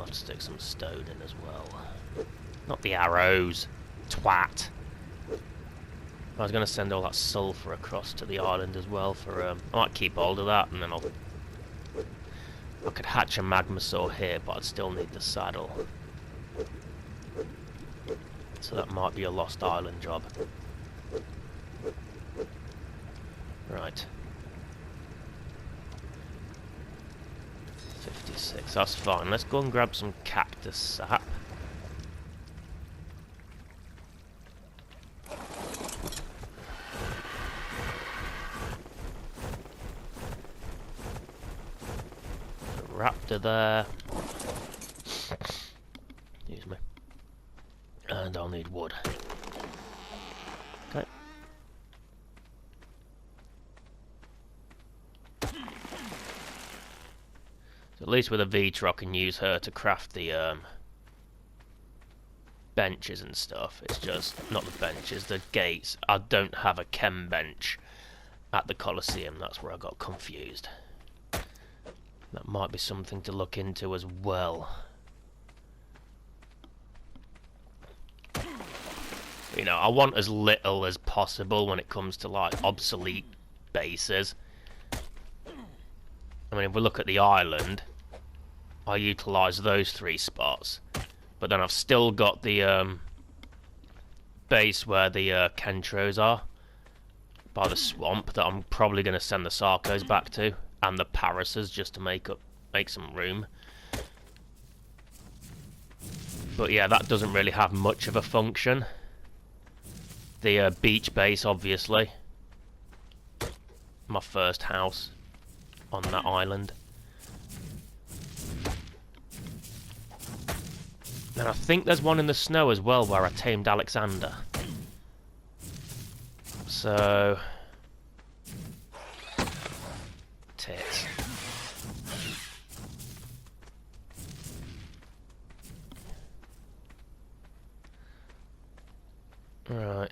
have to stick some stone in as well. Not the arrows. Twat. I was going to send all that sulphur across to the island as well for... I might keep hold of that and then I could hatch a magmasaur here, but I'd still need the saddle. So that might be a lost island job. Right. 56, that's fine. Let's go and grab some cactus sap. Raptor there. Excuse me. And I'll need wood. Okay. So at least with a Vitra I can use her to craft the benches and stuff. It's just, not the benches, the gates. I don't have a chem bench at the Colosseum. That's where I got confused. That might be something to look into as well. You know, I want as little as possible when it comes to, like, obsolete bases. I I mean, if we look at the island, I utilise those 3 spots. But then I've still got the base where the Kentros are, by the swamp, that I'm probably going to send the Sarkos back to, and the Parasas, just to make some room. But yeah, that doesn't really have much of a function. The beach base, obviously. My first house on that island. And I think there's one in the snow as well where I tamed Alexander. So... tits. Right.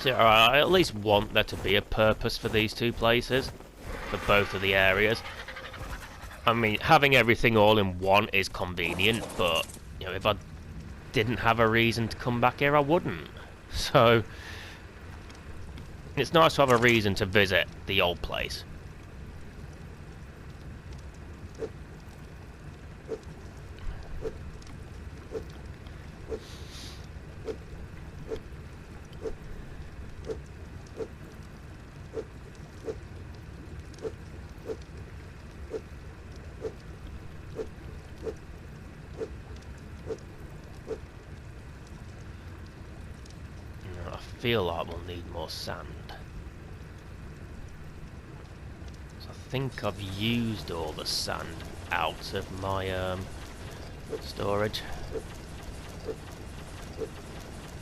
So, I at least want there to be a purpose for these 2 places, for both of the areas. I mean, having everything all in one is convenient, but, you know, if I didn't have a reason to come back here, I wouldn't. So, it's nice to have a reason to visit the old place. I feel like we'll need more sand. So I think I've used all the sand out of my storage.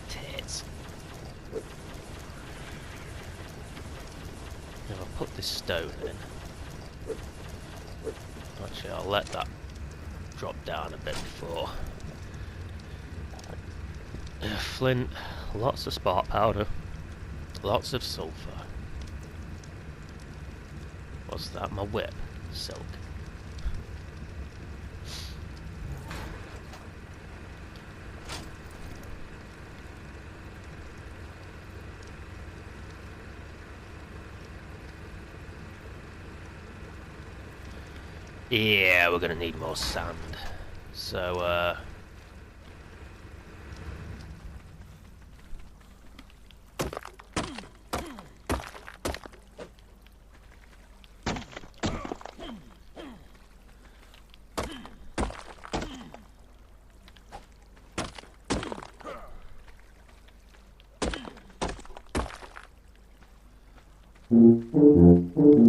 Tits. Now I'll put this stone in. Actually, I'll let that drop down a bit before. Flint, lots of spark powder, lots of sulphur. What's that? My whip. Silk. Yeah, we're gonna need more sand. So,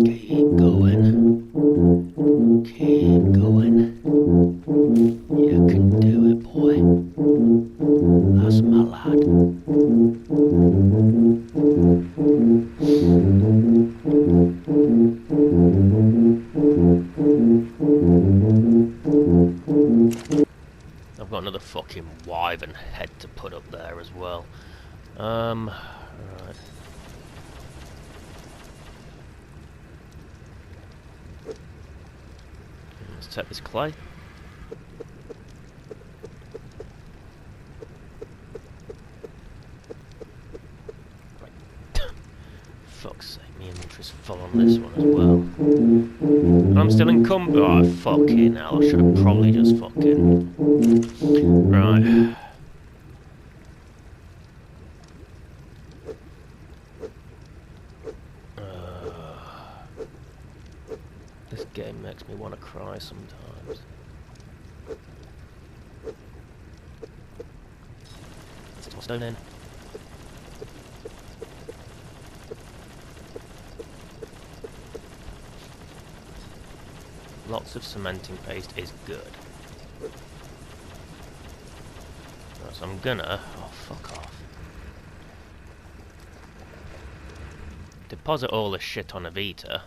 keep going. Keep going. You can do it, boy. That's my lad. I've got another fucking wyvern head to put up there as well. Right. Let's take this clay. Fuck's sake, my inventory's full on this one as well. And I'm still encumbered. Oh, fucking hell, I should have probably just fucking... Right. This game makes me want to cry sometimes. Let's toss stone in. Lots of cementing paste is good. Right, so I'm gonna... Oh, fuck off. Deposit all this shit on Avita.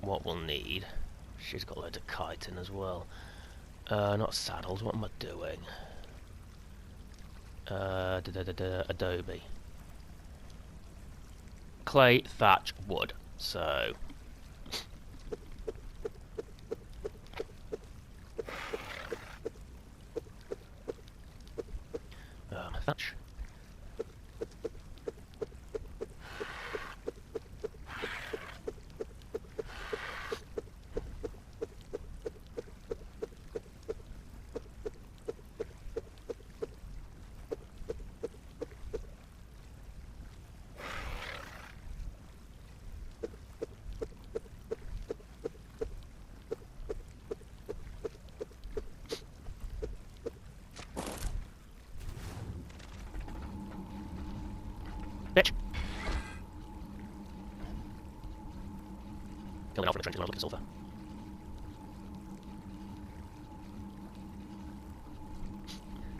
What we'll need... She's got loads of chitin as well. Not saddles, what am I doing? Adobe. Clay, thatch, wood. So... thatch. Bitch! Coming out from the trenches when I was looking at sulphur.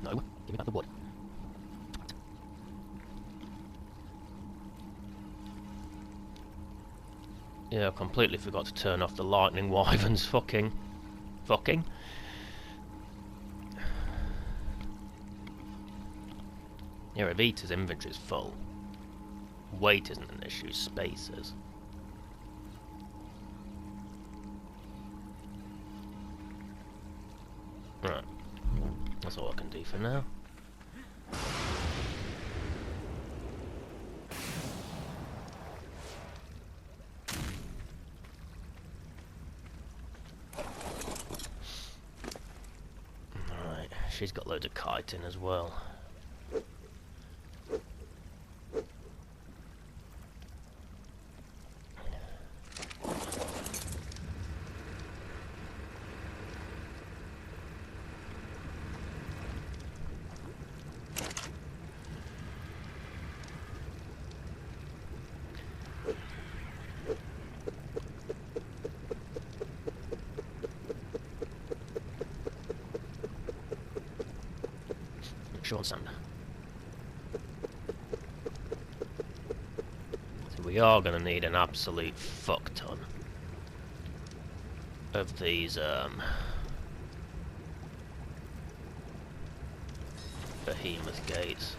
No, give me back the wood. Yeah, I completely forgot to turn off the lightning wyverns. Fucking. Yeah, Evita's inventory is full. Weight isn't an issue, space is. Right. That's all I can do for now. Right, she's got loads of chitin as well. Short sand. So we are going to need an absolute fuck ton of these behemoth gates.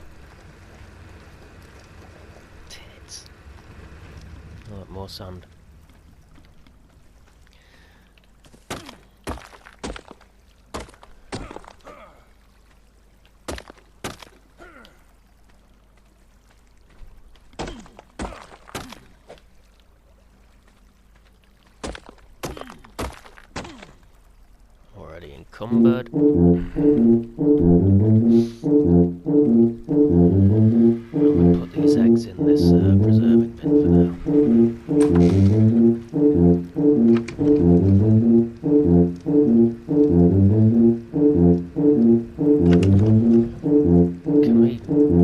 Tits. Oh, more sand. Encumbered. I'm going to put these eggs in this preserving bin for now. Can we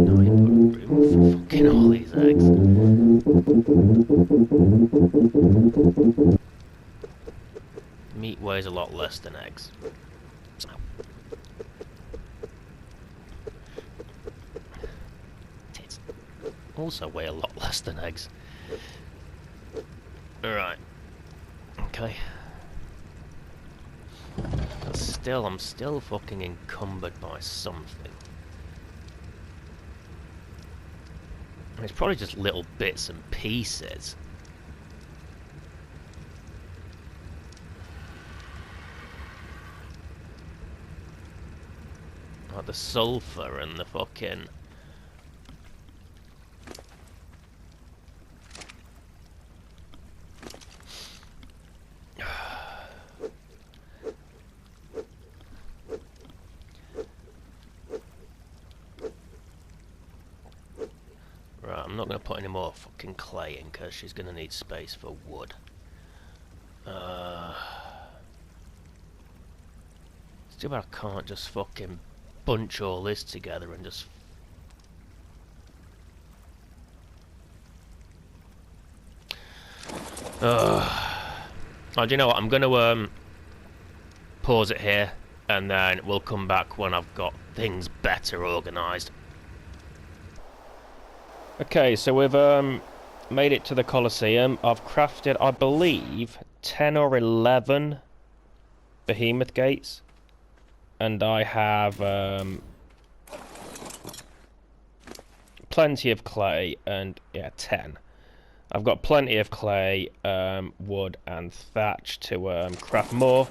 not even put room for fucking all these eggs? Meat weighs a lot less than eggs. So. Tits also weigh a lot less than eggs. Alright. Okay. But still, I'm still fucking encumbered by something. It's probably just little bits and pieces. Like the sulphur and the fucking... Right, I'm not going to put any more fucking clay in because she's going to need space for wood. It's too bad I can't just fucking bunch all this together and just... Oh, do you know what? I'm going to pause it here and then we'll come back when I've got things better organised. Okay, so we've made it to the Colosseum. I've crafted, I believe, 10 or 11 behemoth gates. And I have plenty of clay and, yeah, 10. I've got plenty of clay, wood and thatch to craft more.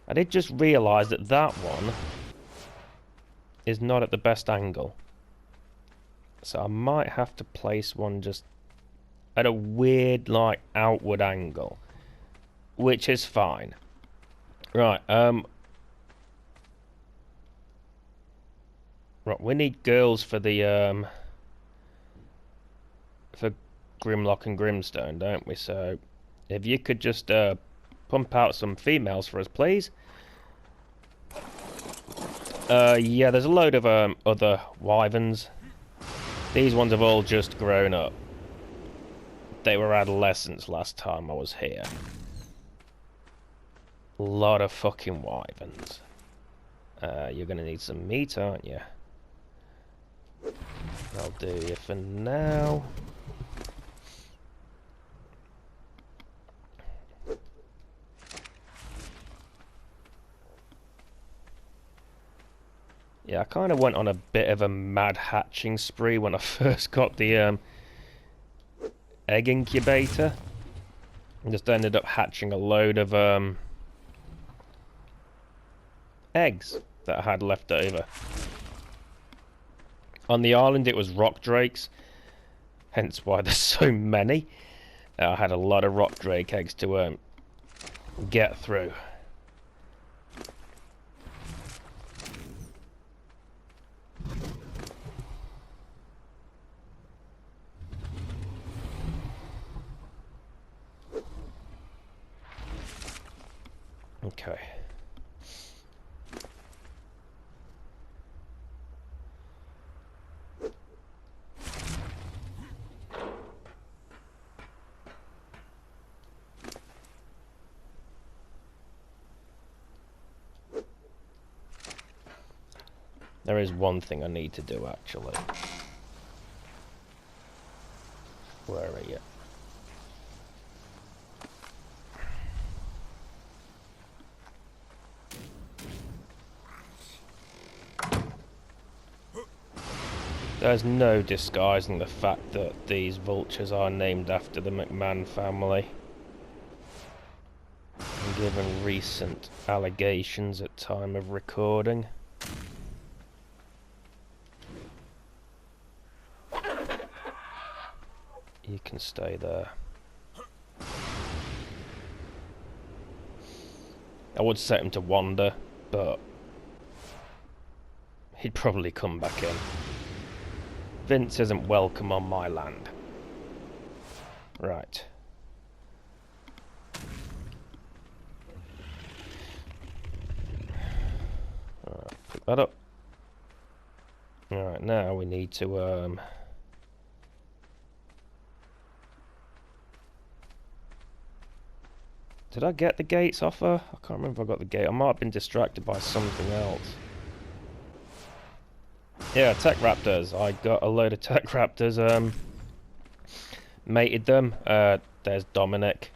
I did just realise that that one is not at the best angle. So I might have to place one just at a weird, like, outward angle, which is fine. Right, right, we need girls for the, for Grimlock and Grimstone, don't we? So, if you could just, pump out some females for us, please. Yeah, there's a load of, other wyverns. These ones have all just grown up. They were adolescents last time I was here. A lot of fucking wyverns. You're gonna need some meat, aren't you? I'll do you for now. Yeah, I kind of went on a bit of a mad hatching spree when I first got the egg incubator. And just ended up hatching a load of eggs that I had left over. On the island it was rock drakes, hence why there's so many. I had a lot of rock drake eggs to get through. Okay. There is one thing I need to do, actually. Where are you? There's no disguising the fact that these vultures are named after the McMahon family. And given recent allegations at time of recording. You can stay there. I would set him to wander, but he'd probably come back in. Vince isn't welcome on my land. Right. Alright, pick that up. Alright, now we need to did I get the gates off her? I can't remember if I got the gate. I might have been distracted by something else. Yeah, tech raptors. I got a load of tech raptors, mated them. There's Dominic.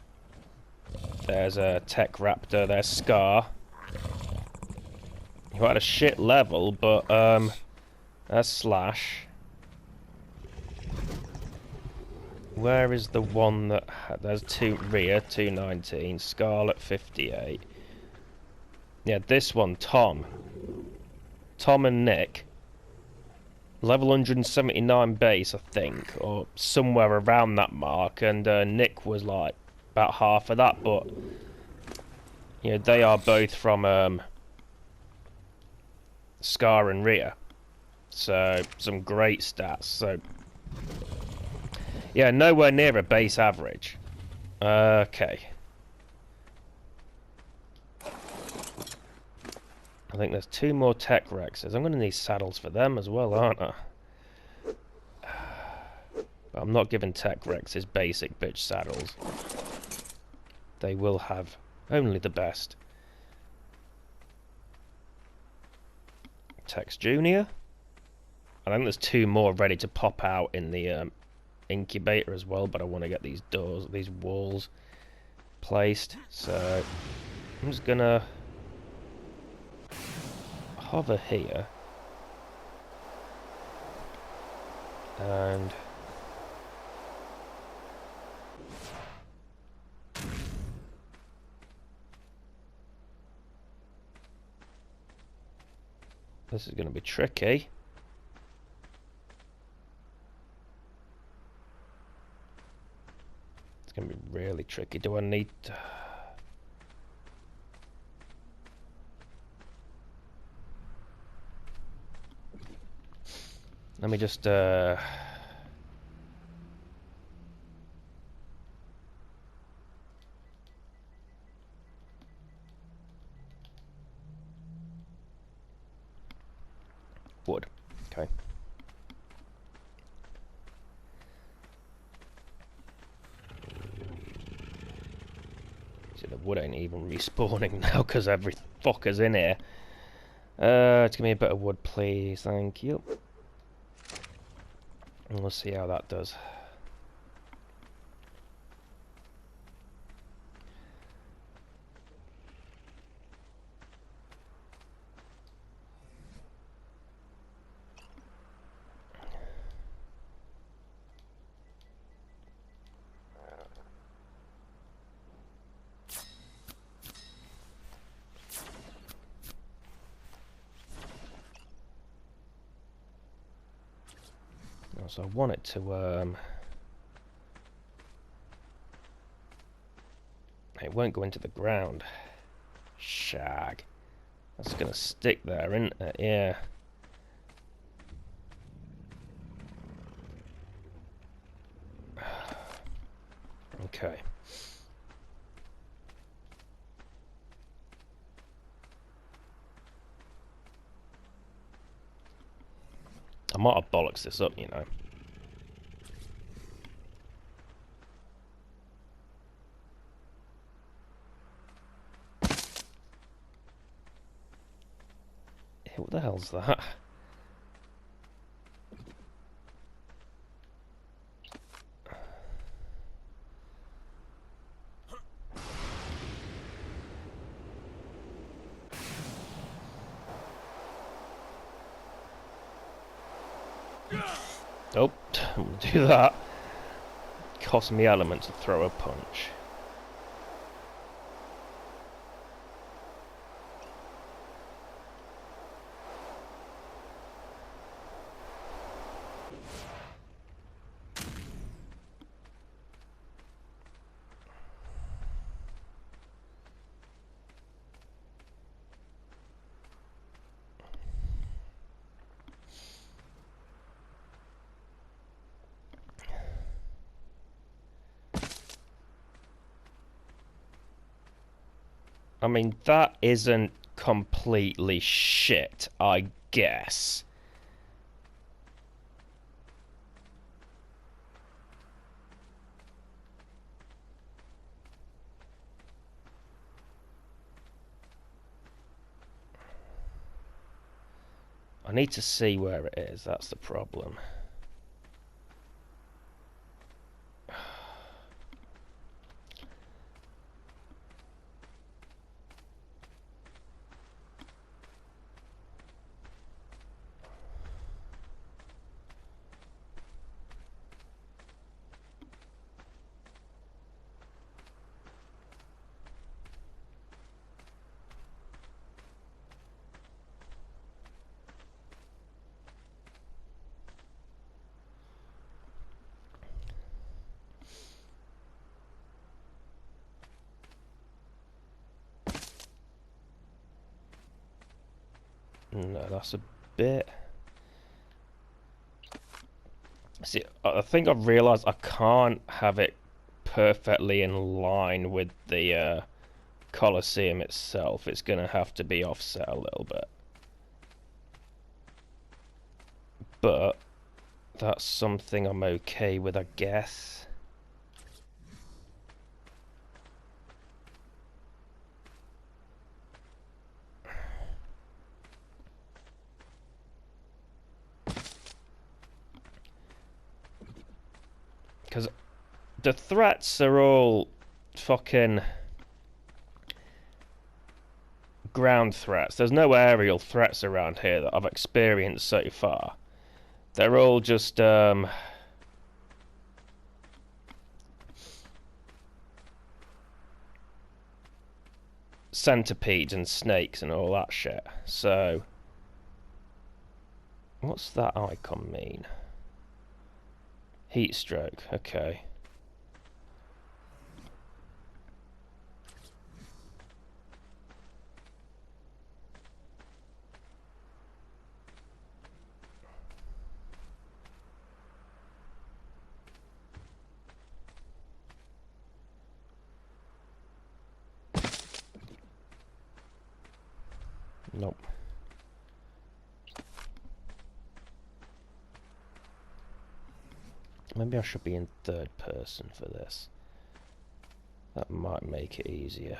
There's a tech raptor. There's Scar. Who had a shit level, but, there's Slash. Where is the one that there's Rhea 219, Scarlet 58. Yeah, this one, Tom and Nick, level 179 base, I think, or somewhere around that mark, and Nick was like about half of that, but you know, they are both from Scar and Rhea, so some great stats. So yeah, nowhere near a base average. Okay. I think there's 2 more tech Rexes. I'm going to need saddles for them as well, aren't I? But I'm not giving tech Rexes basic bitch saddles. They will have only the best. Tex Junior. I think there's 2 more ready to pop out in the incubator as well, but I want to get these doors, these walls placed. So I'm just gonna hover here and this is going to be tricky. really tricky. Do I need... Let me just... Wood. Okay. See, the wood ain't even respawning now because every fucker's in here. Just give me a bit of wood, please. Thank you. And we'll see how that does. So I want it to, it won't go into the ground. Shag. That's gonna stick there, isn't it? Yeah. Okay. I might have bollocks this up, you know. What the hell's that? Oh, don't do that. Cost me element to throw a punch. I mean, that isn't completely shit, I guess. I need to see where it is, that's the problem. No, that's a bit... See, I think I've realised I can't have it perfectly in line with the Colosseum itself. It's going to have to be offset a little bit. But that's something I'm okay with, I guess. Because the threats are all fucking ground threats. There's no aerial threats around here that I've experienced so far. They're all just centipedes and snakes and all that shit. So what's that icon mean? Heat stroke, okay. Nope. Maybe I should be in third person for this. That might make it easier.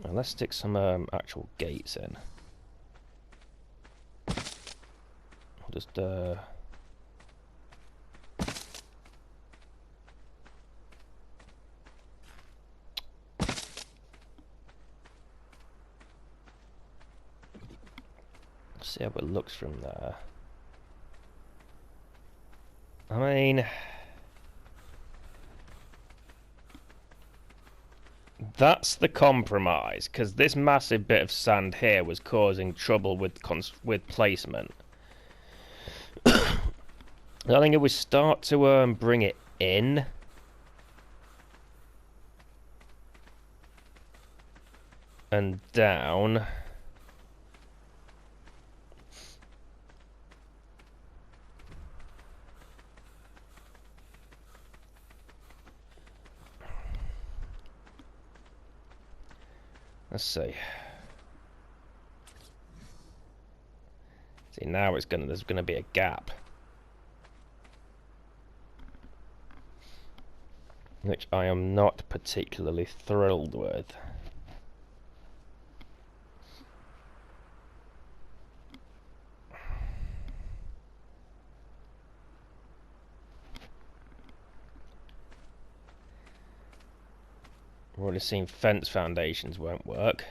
Now let's stick some actual gates in. I'll just see how it looks from there. I mean, that's the compromise, because this massive bit of sand here was causing trouble with placement. I think if we start to bring it in, and down, let's see. See, now there's gonna be a gap, which I am not particularly thrilled with. We've already seen fence foundations won't work.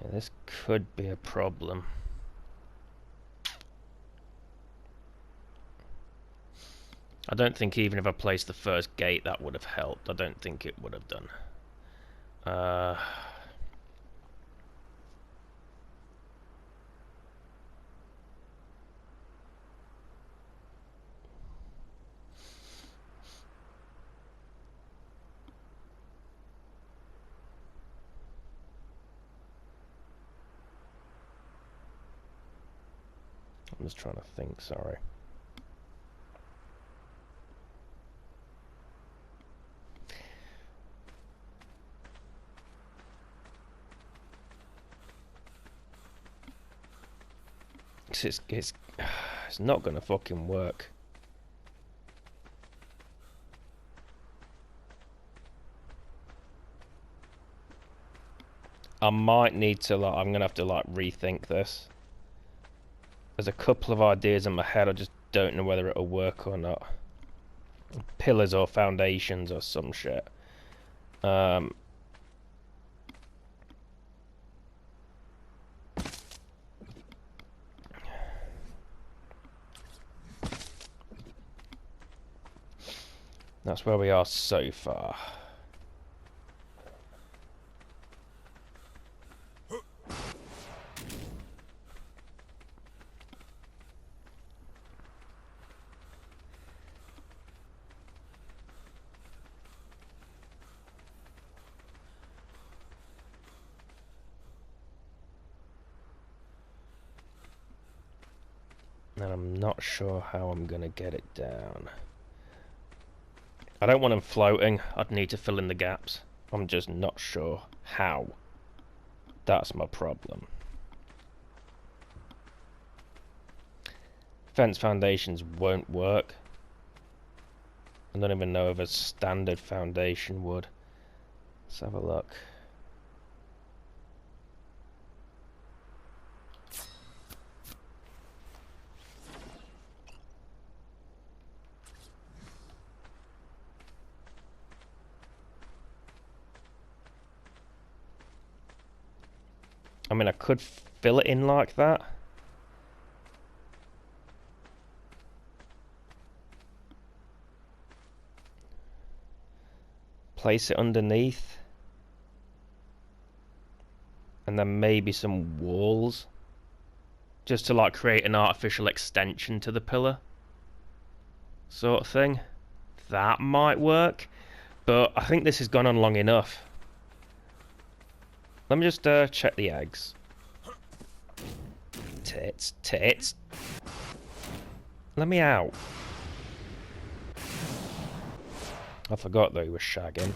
Yeah, this could be a problem. I don't think even if I placed the first gate that would have helped. I don't think it would have done. I'm just trying to think, sorry. It's not gonna fucking work. I might need to, like, I'm gonna have to, like, rethink this. There's a couple of ideas in my head, I just don't know whether it'll work or not. Pillars or foundations or some shit. That's where we are so far. And I'm not sure how I'm gonna get it down. I don't want them floating. I'd need to fill in the gaps. I'm just not sure how. That's my problem. Fence foundations won't work. I don't even know if a standard foundation would. Let's have a look. I mean, I could fill it in like that. Place it underneath. And then maybe some walls. Just to like create an artificial extension to the pillar. Sort of thing. That might work. But I think this has gone on long enough. Let me just check the eggs. Tits, tits. Let me out. I forgot that he was shagging.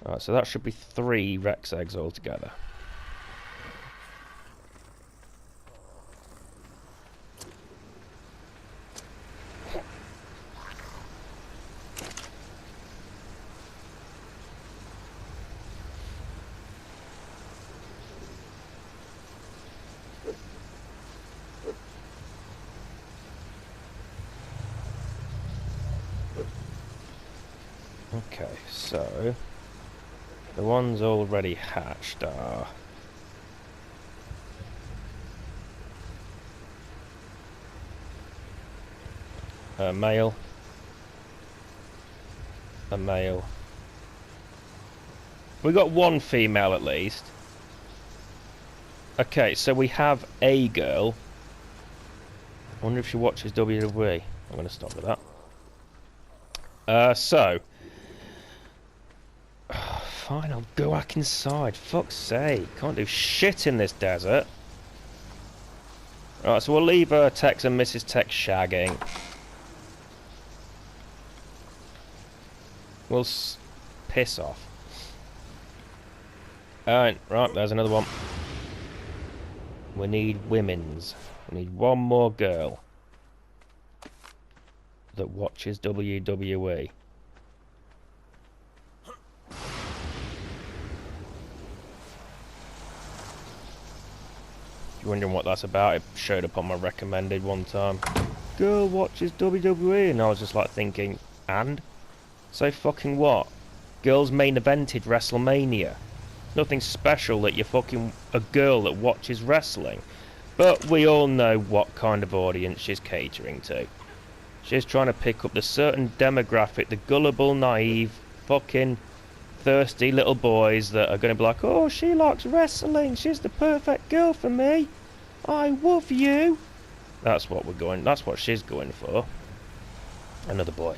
Alright, so that should be 3 Rex eggs altogether. Okay, so the ones already hatched are a male, a male. We got 1 female at least. Okay, so we have a girl. I wonder if she watches WWE. I'm going to stop with that. So. Fine, I'll go back inside. Fuck's sake. Can't do shit in this desert. Alright, so we'll leave Tex and Mrs. Tex shagging. We'll piss off. Alright, right, there's another one. We need women's. We need 1 more girl that watches WWE. If you're wondering what that's about, it showed up on my recommended one time. Girl watches WWE, and I was just like thinking, and? So fucking what? Girls main evented WrestleMania. Nothing special that you're fucking a girl that watches wrestling. But we all know what kind of audience she's catering to. She's trying to pick up the certain demographic, the gullible, naive, fucking thirsty little boys that are going to be like, oh, she likes wrestling, she's the perfect girl for me, I love you. That's what we're going, that's what she's going for. Another boy.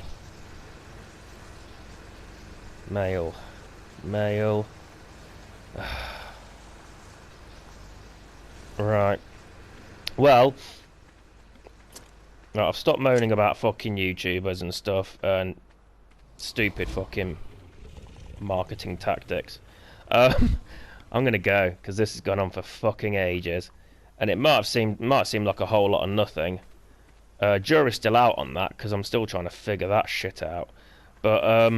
Male. Male. Right. Well, I've stopped moaning about fucking YouTubers and stuff and stupid fucking marketing tactics. I'm gonna go because this has gone on for fucking ages, and it might seem like a whole lot of nothing. Jury's still out on that because I'm still trying to figure that shit out. But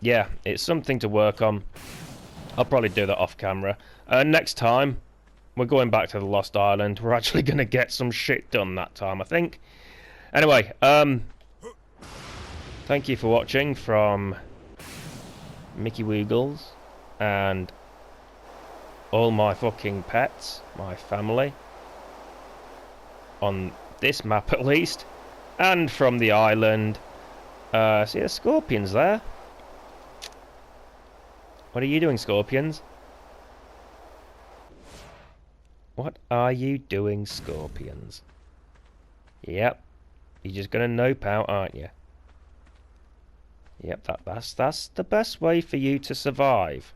yeah, it's something to work on. I'll probably do that off camera. Next time we're going back to the Lost Island. We're actually gonna get some shit done that time, I think. Anyway, thank you for watching from Mickey Woogles and all my fucking pets, my family, on this map at least, and from the island. See the scorpions there? What are you doing, scorpions? What are you doing, scorpions? Yep, you're just gonna nope out, aren't you? Yep, that's the best way for you to survive.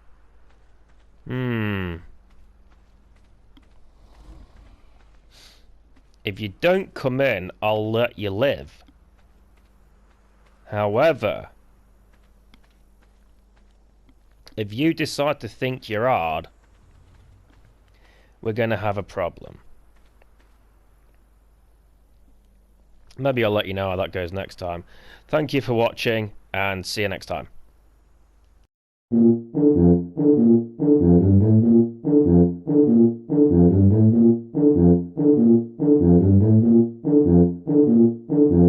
If you don't come in, I'll let you live. However, if you decide to think you're hard, we're gonna have a problem. Maybe I'll let you know how that goes next time. Thank you for watching, and see you next time.